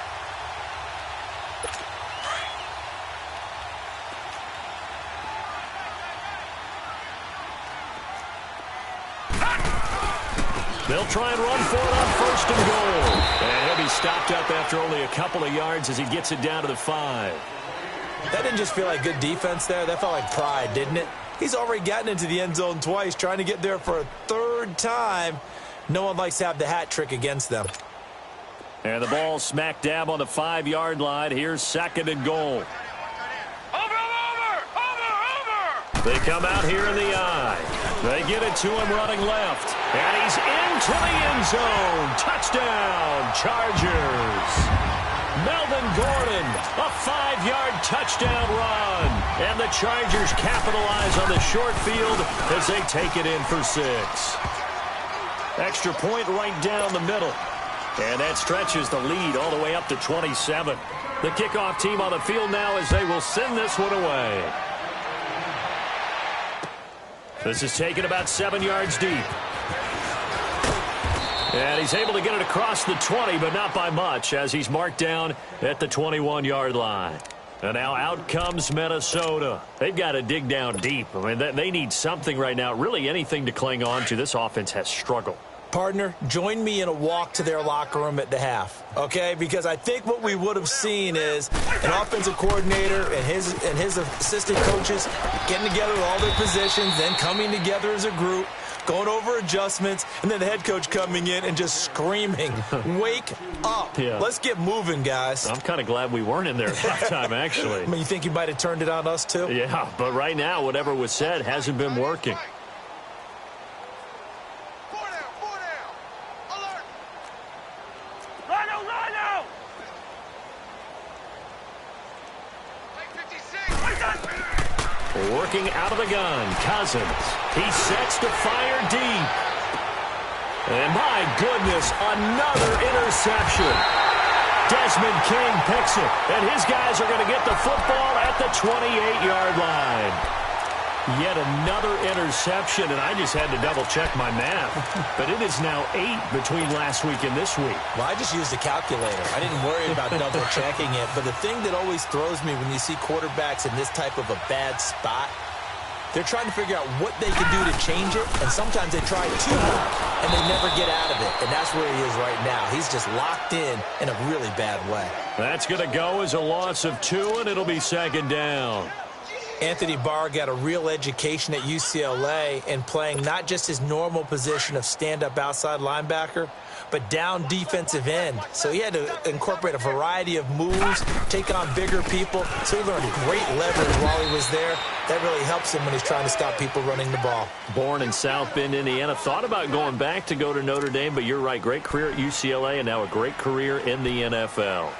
S2: They'll try and run for it on 1st and goal. And he'll be stopped up after only a couple of yards as he gets it down to the 5.
S3: That didn't just feel like good defense there. That felt like pride, didn't it? He's already gotten into the end zone twice, trying to get there for a 3rd time. No one likes to have the hat trick against them.
S2: And the ball smack dab on the 5-yard line. Here's 2nd and goal.
S4: Over!
S2: They come out here in the eye. They get it to him running left. And he's into the end zone. Touchdown, Chargers. Melvin Gordon, a 5-yard touchdown run. And the Chargers capitalize on the short field as they take it in for 6. Extra point right down the middle. And that stretches the lead all the way up to 27. The kickoff team on the field now as they will send this one away. This is taken about 7 yards deep. And he's able to get it across the 20, but not by much, as he's marked down at the 21-yard line. And now out comes Minnesota. They've got to dig down deep. I mean, they need something right now, really anything to cling on to. This offense has struggled.
S3: Partner, join me in a walk to their locker room at the half, okay? Because I think what we would have seen is an offensive coordinator and his assistant coaches getting together with all their positions, then coming together as a group, going over adjustments, and then the head coach coming in and just screaming, wake up.
S2: Yeah.
S3: Let's get moving, guys.
S2: I'm kind of glad we weren't in there at halftime, actually.
S3: I mean, you think you might have turned it on us, too?
S2: Yeah, but right now, whatever was said hasn't been working. Working out of the gun, Cousins. He sets to fire deep. And my goodness, another interception. Desmond King picks it, and his guys are going to get the football at the 28-yard line. Yet another interception, and I just had to double-check my math. But it is now 8 between last week and this week.
S3: Well, I just used a calculator. I didn't worry about double-checking it. But the thing that always throws me when you see quarterbacks in this type of a bad spot, they're trying to figure out what they can do to change it, and sometimes they try too hard, and they never get out of it. And that's where he is right now. He's just locked in a really bad way.
S2: That's going to go as a loss of 2, and it'll be 2nd down.
S3: Anthony Barr got a real education at UCLA and playing not just his normal position of stand-up outside linebacker, but down defensive end. So he had to incorporate a variety of moves, take on bigger people. So he learned great leverage while he was there. That really helps him when he's trying to stop people running the ball.
S2: Born in South Bend, Indiana. Thought about going back to go to Notre Dame, but you're right. Great career at UCLA and now a great career in the NFL.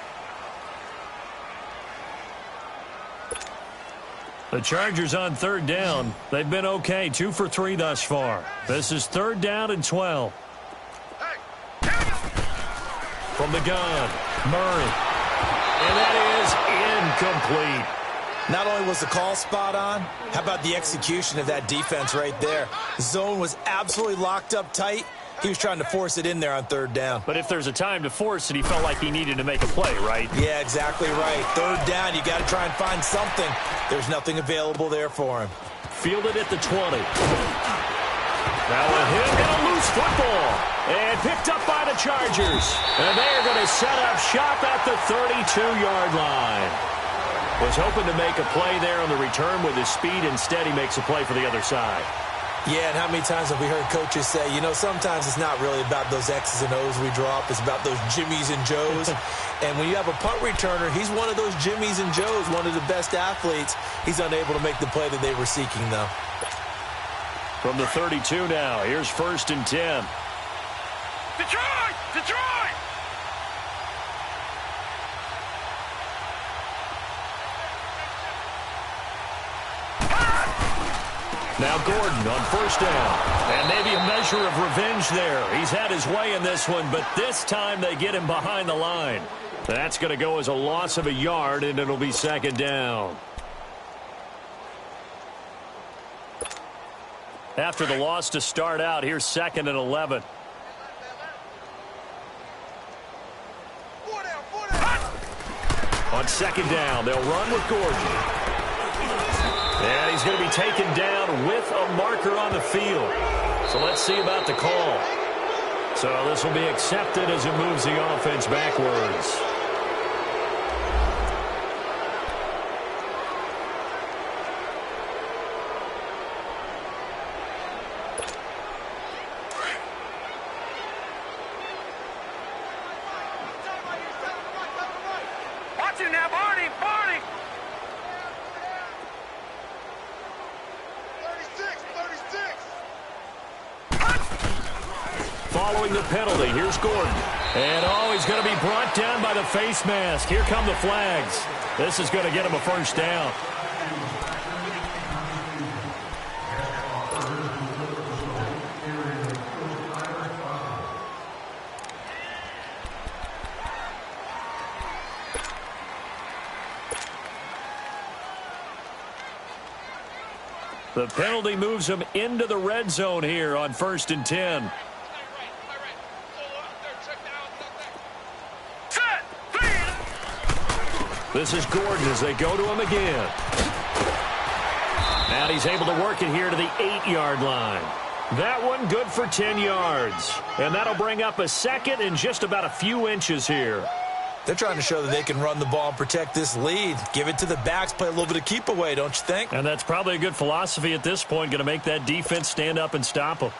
S2: The Chargers on third down. They've been okay, 2 for 3 thus far. This is 3rd down and 12. From the gun, Murray. And that is incomplete.
S3: Not only was the call spot on, how about the execution of that defense right there? The zone was absolutely locked up tight. He was trying to force it in there on 3rd down.
S2: But if there's a time to force it, he felt like he needed to make a play, right?
S3: Yeah, exactly right. 3rd down, you got to try and find something. There's nothing available there for him.
S2: Fielded at the 20. Now a hit and a loose football. And picked up by the Chargers. And they're going to set up shop at the 32-yard line. Was hoping to make a play there on the return with his speed. Instead, he makes a play for the other side.
S3: Yeah, and how many times have we heard coaches say, you know, sometimes it's not really about those X's and O's we draw up. It's about those Jimmies and Joes. And when you have a punt returner, he's one of those Jimmies and Joes, one of the best athletes. He's unable to make the play that they were seeking, though.
S2: From the 32 now, here's 1st and 10.
S4: Detroit! Detroit!
S2: Now Gordon on 1st down. And maybe a measure of revenge there. He's had his way in this one, but this time they get him behind the line. That's going to go as a loss of a yard, and it'll be 2nd down. After the loss to start out, here's 2nd and 11. On 2nd down, they'll run with Gordon. And he's going to be taken down with a marker on the field. So let's see about the call. So this will be accepted as it moves the offense backwards.
S4: Watch him now, Barney! Barney! 36!
S2: Following the penalty, here's Gordon. And, he's going to be brought down by the face mask. Here come the flags. This is going to get him a 1st down. The penalty moves him into the red zone here on 1st and 10. This is Gordon as they go to him again. And he's able to work it here to the 8-yard line. That one good for 10 yards. And that'll bring up a 2nd and just about a few inches here.
S3: They're trying to show that they can run the ball and protect this lead. Give it to the backs, play a little bit of keep away, don't you think?
S2: And that's probably a good philosophy at this point, going to make that defense stand up and stop them.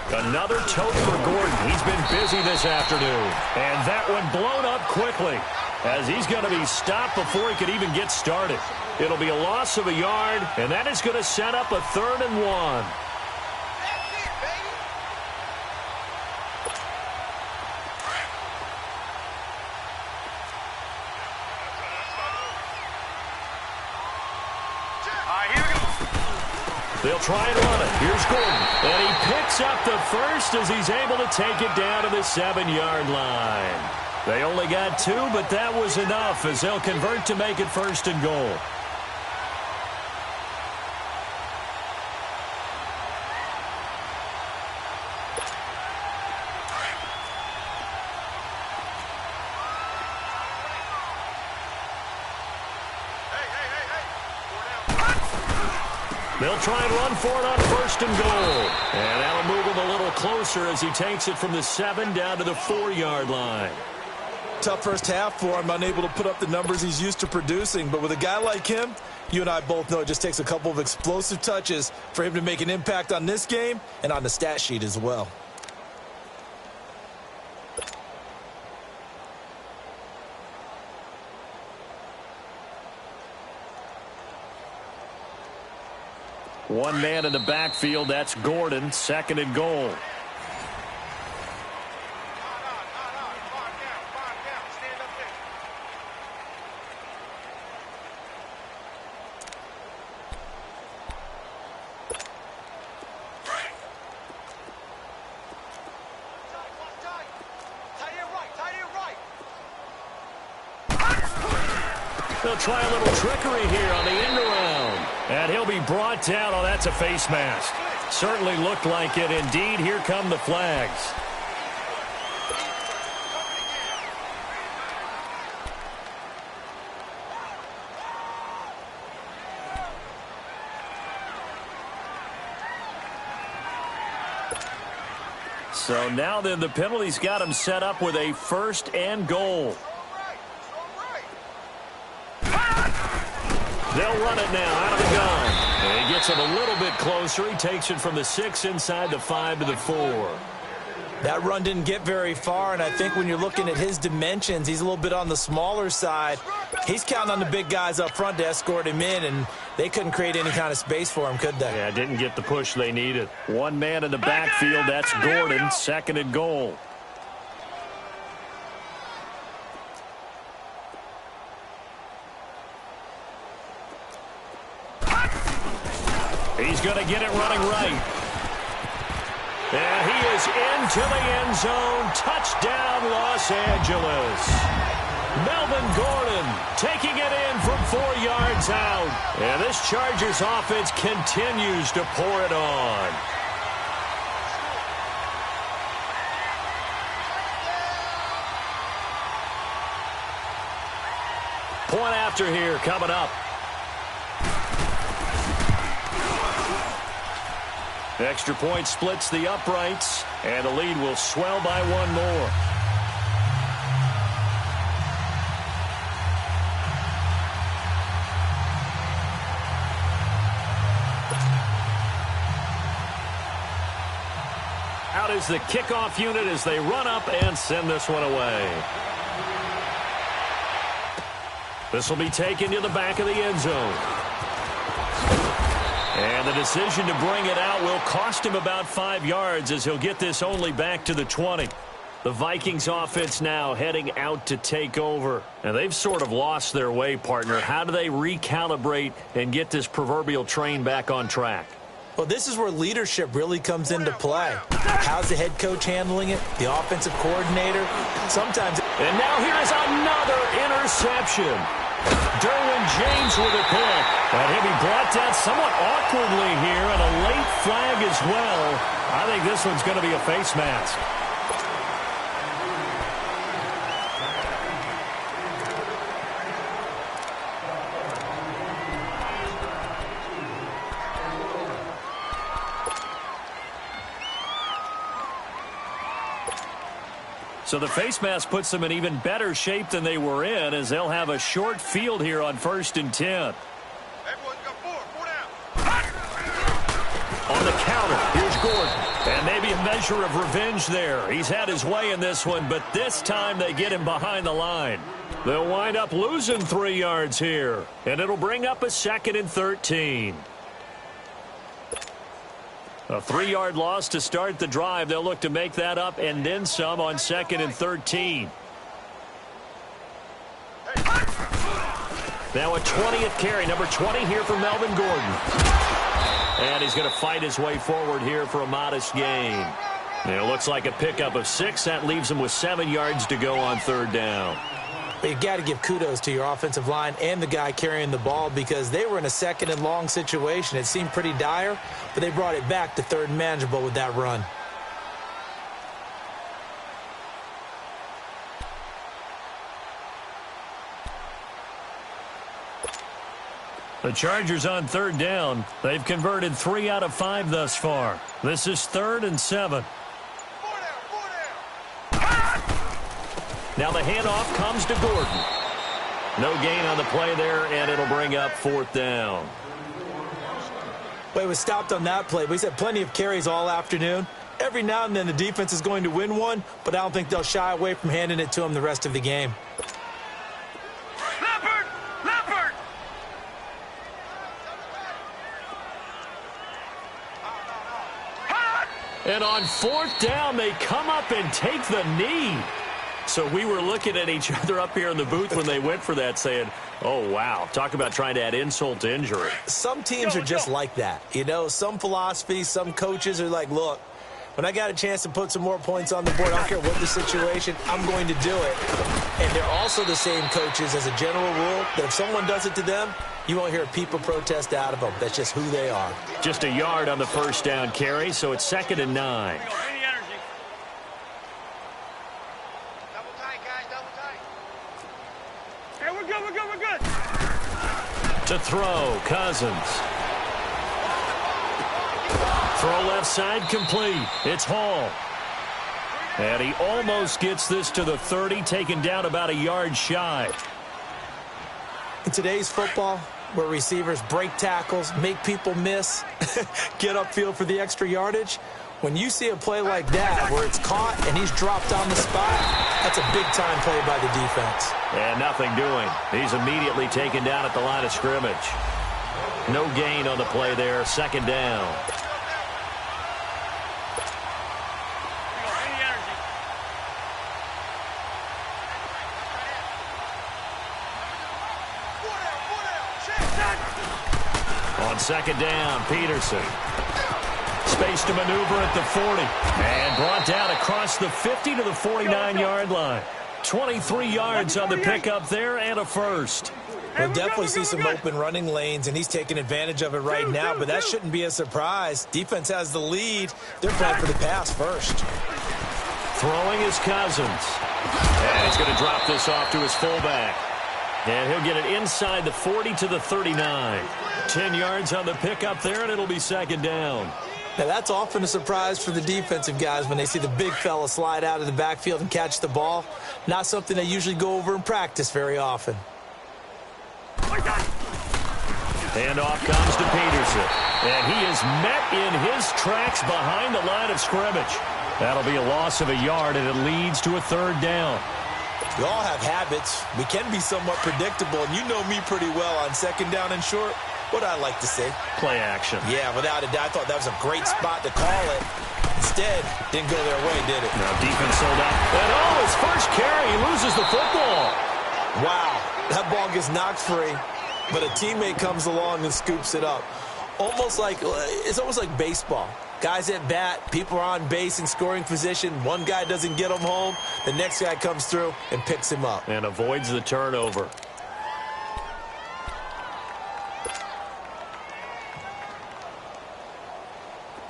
S2: Another tote for Gordon. He's been busy this afternoon. And that one blown up quickly as he's going to be stopped before he could even get started. It'll be a loss of a yard, and that is going to set up a 3rd and 1. They'll try and run it. Here's Gordon. And he picks up the 1st as he's able to take it down to the 7-yard line. They only got 2, but that was enough as they'll convert to make it 1st and goal. They'll try and run for it on first and goal. And that'll move him a little closer as he takes it from the 7 down to the 4-yard line.
S3: Tough first half for him, unable to put up the numbers he's used to producing. But with a guy like him, you and I both know it just takes a couple of explosive touches for him to make an impact on this game and on the stat sheet as well.
S2: One man in the backfield, that's Gordon, 2nd and goal. They'll try a little trickery here on the end around. And he'll be brought down. Oh, that's a face mask. Certainly looked like it. Indeed, here come the flags. So now then the penalty's got him set up with a 1st and goal. They'll run it now out of the gun. And he gets it a little bit closer. He takes it from the 6 inside the 5 to the 4.
S3: That run didn't get very far, and I think when you're looking at his dimensions, he's a little bit on the smaller side. He's counting on the big guys up front to escort him in, and they couldn't create any kind of space for him, could they?
S2: Yeah, didn't get the push they needed. One man in the backfield, that's Gordon, 2nd and goal. He's going to get it running right. And he is into the end zone. Touchdown, Los Angeles. Melvin Gordon taking it in from 4 yards out. And this Chargers offense continues to pour it on. Point after here coming up. Extra point splits the uprights, and the lead will swell by 1 more. Out is the kickoff unit as they run up and send this one away. This will be taken to the back of the end zone. And the decision to bring it out will cost him about 5 yards as he'll get this only back to the 20. The Vikings offense now heading out to take over. And they've sort of lost their way, partner. How do they recalibrate and get this proverbial train back on track?
S3: Well, this is where leadership really comes into play. How's the head coach handling it? The offensive coordinator? Sometimes.
S2: And now here is another interception. Derwin James with a pick. And he'll be brought down somewhat awkwardly here, and a late flag as well. I think this one's going to be a face mask. So the face mask puts them in even better shape than they were in, as they'll have a short field here on 1st and 10.
S4: Everyone's got four down.
S2: On the counter, here's Gordon. And maybe a measure of revenge there. He's had his way in this one, but this time they get him behind the line. They'll wind up losing 3 yards here, and it'll bring up a 2nd and 13. A 3-yard loss to start the drive. They'll look to make that up and then some on 2nd and 13. Now a 20th carry, number 20 here for Melvin Gordon. And he's going to fight his way forward here for a modest gain. And it looks like a pickup of 6. That leaves him with 7 yards to go on 3rd down.
S3: But you got to give kudos to your offensive line and the guy carrying the ball, because they were in a 2nd and long situation. It seemed pretty dire, but they brought it back to 3rd and manageable with that run.
S2: The Chargers on third down. They've converted 3 out of 5 thus far. This is 3rd and 7. Now the handoff comes to Gordon. No gain on the play there, and it'll bring up 4th down.
S3: Well, he was stopped on that play, but he's had plenty of carries all afternoon. Every now and then the defense is going to win one, but I don't think they'll shy away from handing it to him the rest of the game.
S4: Leopard!
S2: And on 4th down, they come up and take the knee. So we were looking at each other up here in the booth when they went for that saying, oh, wow, talk about trying to add insult to injury.
S3: Some teams are just like that. You know, some philosophies, some coaches are like, look, when I got a chance to put some more points on the board, I don't care what the situation, I'm going to do it. And they're also the same coaches as a general rule that if someone does it to them, you won't hear a peep of protest out of them. That's just who they are.
S2: Just a yard on the 1st down carry, so it's 2nd and 9.
S4: We're good.
S2: To throw, Cousins. Throw left side complete. It's Hall. And he almost gets this to the 30, taken down about a yard shy.
S3: In today's football, where receivers break tackles, make people miss, get upfield for the extra yardage, when you see a play like that where it's caught and he's dropped on the spot, that's a big-time play by the defense.
S2: And nothing doing. He's immediately taken down at the line of scrimmage. No gain on the play there. 2nd down. On 2nd down, Peterson. Space to maneuver at the 40. And brought down across the 50 to the 49-yard line. 23 yards on the pickup there and a first.
S3: We'll definitely see some open running lanes, and he's taking advantage of it right now, but that shouldn't be a surprise. Defense has the lead. They're playing for the pass first.
S2: Throwing is Cousins. And he's going to drop this off to his fullback. And he'll get it inside the 40 to the 39. 10 yards on the pickup there, and it'll be 2nd down.
S3: Now, that's often a surprise for the defensive guys when they see the big fella slide out of the backfield and catch the ball. Not something they usually go over in practice very often.
S2: Handoff comes to Peterson. And he is met in his tracks behind the line of scrimmage. That'll be a loss of a yard, and it leads to a 3rd down.
S3: We all have habits. We can be somewhat predictable, and you know me pretty well on 2nd down and short. What I like to say?
S2: Play action.
S3: Yeah, without a doubt. I thought that was a great spot to call it. Instead, didn't go their way, did it?
S2: Now defense sold out. And his first carry, he loses the football.
S3: Wow, that ball gets knocked free, but a teammate comes along and scoops it up. It's almost like baseball. Guys at bat, people are on base in scoring position. One guy doesn't get him home. The next guy comes through and picks him up.
S2: And avoids the turnover.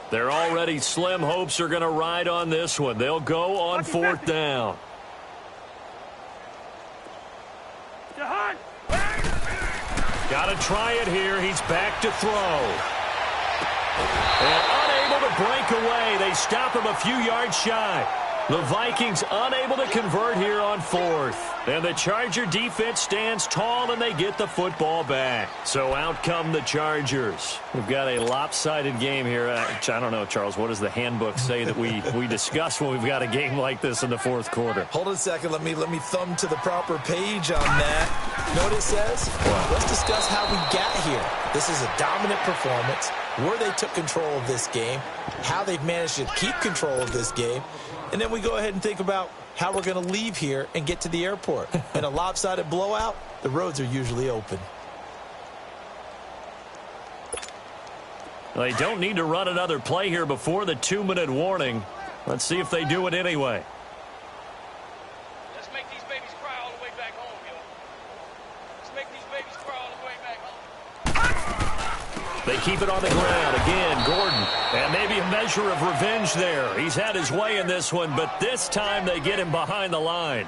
S2: They're already slim hopes are going to ride on this one. They'll go on 4th down. Got to try it here. He's back to throw. And unable to break away. They stop him a few yards shy. The Vikings unable to convert here on 4th. And the Charger defense stands tall, and they get the football back. So out come the Chargers. We've got a lopsided game here. I don't know, Charles, what does the handbook say that we discuss when we've got a game like this in the 4th quarter?
S3: Hold on a second. Let me thumb to the proper page on that. Know what it says?
S2: Wow.
S3: Let's discuss how we got here. This is a dominant performance, where they took control of this game, how they've managed to keep control of this game, and then we go ahead and think about how we're going to leave here and get to the airport. In a lopsided blowout, the roads are usually open.
S2: They don't need to run another play here before the 2-minute warning. Let's see if they do it anyway.
S4: Let's make these babies cry all the way back home, yo. Let's make these babies cry all the way back home.
S2: They keep it on the ground. Again, Gordon. And maybe a measure of revenge there. He's had his way in this one, but this time they get him behind the line.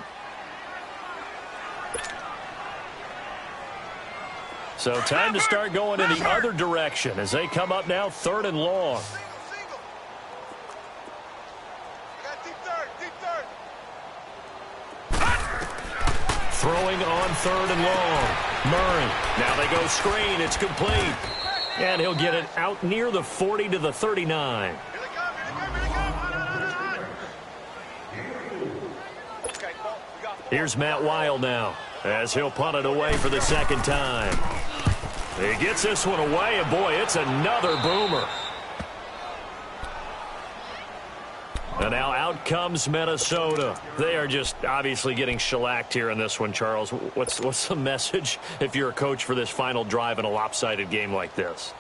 S2: So time to start going in the other direction as they come up now 3rd and long. Throwing on 3rd and long. Murray. Now they go screen. It's complete. And he'll get it out near the 40 to the 39. Here's Matt Weil now as he'll punt it away for the 2nd time. He gets this one away, and boy, it's another boomer. And now out comes Minnesota. They are just obviously getting shellacked here in this one, Charles. What's the message if you're a coach for this final drive in a lopsided game like this?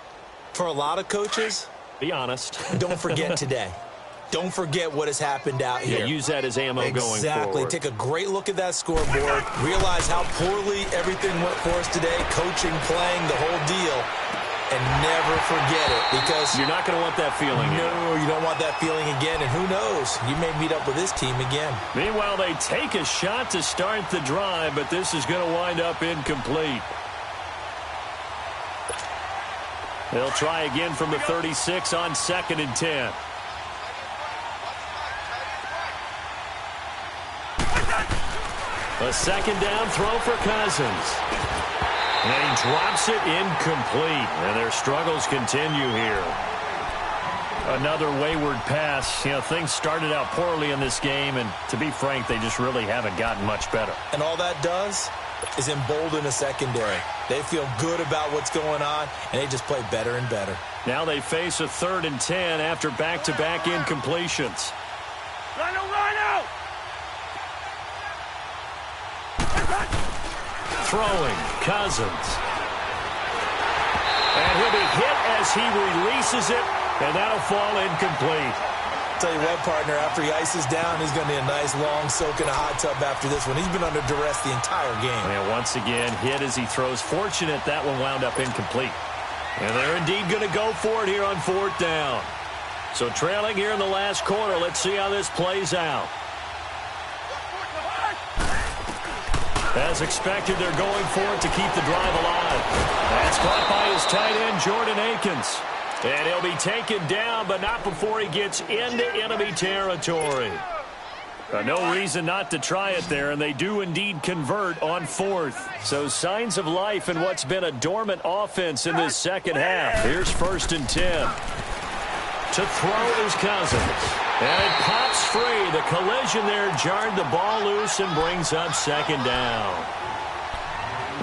S3: For a lot of coaches,
S2: be honest.
S3: Don't forget today. Don't forget what has happened out here.
S2: Yeah, use that as ammo going forward.
S3: Exactly. Take a great look at that scoreboard. Realize how poorly everything went for us today. Coaching, playing, the whole deal. And never forget it, because
S2: you're not going to want that feeling.
S3: No, you don't want that feeling again. And who knows? You may meet up with this team again.
S2: Meanwhile, they take a shot to start the drive, but this is going to wind up incomplete. They'll try again from the 36 on 2nd and 10. A 2nd down throw for Cousins. And he drops it incomplete. And their struggles continue here. Another wayward pass. You know, things started out poorly in this game, and to be frank, they just really haven't gotten much better.
S3: And all that does is embolden the secondary. They feel good about what's going on, and they just play better and better.
S2: Now they face a 3rd and 10 after back-to-back incompletions.
S4: Rhino!
S2: Throwing, Cousins. And he'll be hit as he releases it, and that'll fall incomplete.
S3: Tell you what, partner, after he ices down, he's going to need a nice long soak in a hot tub after this one. He's been under duress the entire game.
S2: And once again, hit as he throws. Fortunate that one wound up incomplete. And they're indeed going to go for it here on 4th down. So trailing here in the last quarter, let's see how this plays out. As expected, they're going for it to keep the drive alive. That's caught by his tight end, Jordan Akins. And he'll be taken down, but not before he gets into enemy territory. No reason not to try it there, and they do indeed convert on 4th. So signs of life in what's been a dormant offense in this second half. Here's 1st and 10. To throw is Cousins. And it pops free. The collision there jarred the ball loose and brings up 2nd down.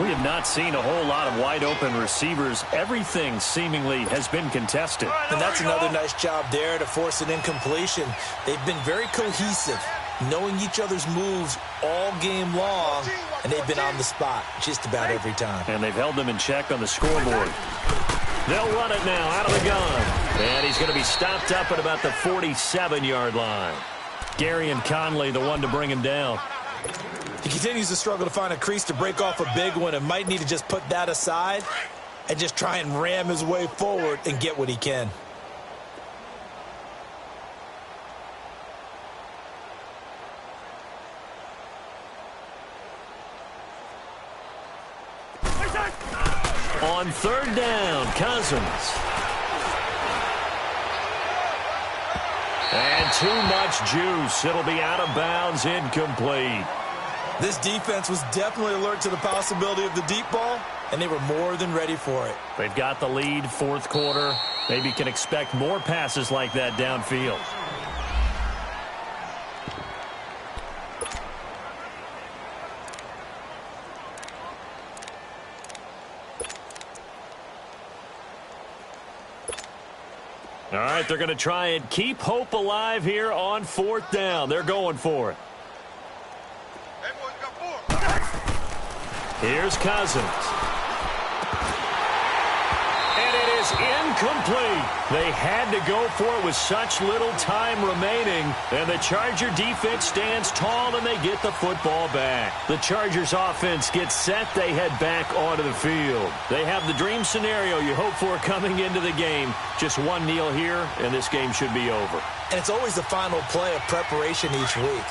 S2: We have not seen a whole lot of wide-open receivers. Everything seemingly has been contested.
S3: And that's another nice job there to force an incompletion. They've been very cohesive, knowing each other's moves all game long, and they've been on the spot just about every time.
S2: And they've held them in check on the scoreboard. They'll run it now out of the gun. And he's going to be stopped up at about the 47-yard line. Gary and Conley, the one to bring him down.
S3: He continues to struggle to find a crease to break off a big one, and might need to just put that aside and just try and ram his way forward and get what he can.
S2: On 3rd down, Cousins. And too much juice. It'll be out of bounds, incomplete.
S3: This defense was definitely alert to the possibility of the deep ball, and they were more than ready for it.
S2: They've got the lead, 4th quarter. Maybe can expect more passes like that downfield. All right, they're going to try and keep hope alive here on 4th down. They're going for it. Here's Cousins. And it is incomplete. They had to go for it with such little time remaining. And the Charger defense stands tall, and they get the football back. The Chargers offense gets set. They head back onto the field. They have the dream scenario you hope for coming into the game. Just one kneel here, and this game should be over.
S3: And it's always the final play of preparation each week.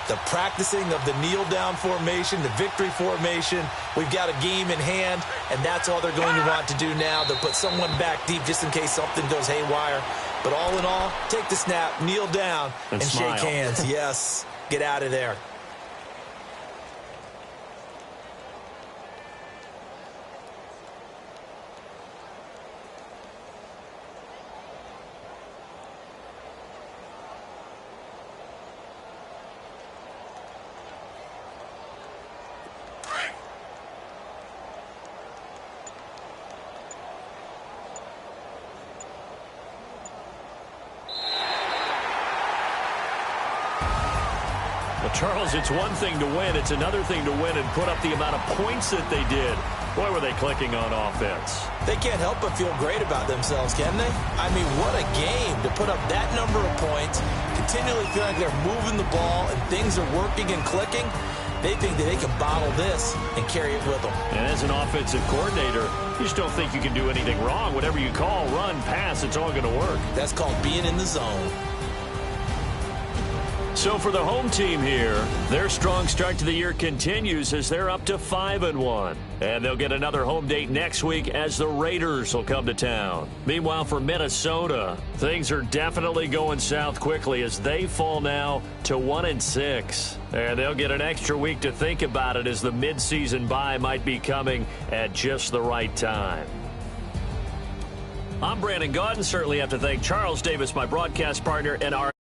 S3: the practicing of the kneel-down formation, the victory formation. We've got a game in hand, and that's all they're going to want to do now. They'll put someone back deep just in case something goes haywire. But all in all, take the snap, kneel down, and shake hands. Yes, get out of there.
S2: Charles, it's one thing to win. It's another thing to win and put up the amount of points that they did. Boy, were they clicking on offense.
S3: They can't help but feel great about themselves, can they? I mean, what a game to put up that number of points, continually feel like they're moving the ball and things are working and clicking. They think that they can bottle this and carry it with them. And
S2: as an offensive coordinator, you just don't think you can do anything wrong. Whatever you call, run, pass, it's all going to work.
S3: That's called being in the zone.
S2: So for the home team here, their strong start to the year continues as they're up to 5-1. And they'll get another home date next week as the Raiders will come to town. Meanwhile, for Minnesota, things are definitely going south quickly as they fall now to 1-6. And they'll get an extra week to think about it as the midseason bye might be coming at just the right time. I'm Brandon Gaudin. Certainly have to thank Charles Davis, my broadcast partner, and our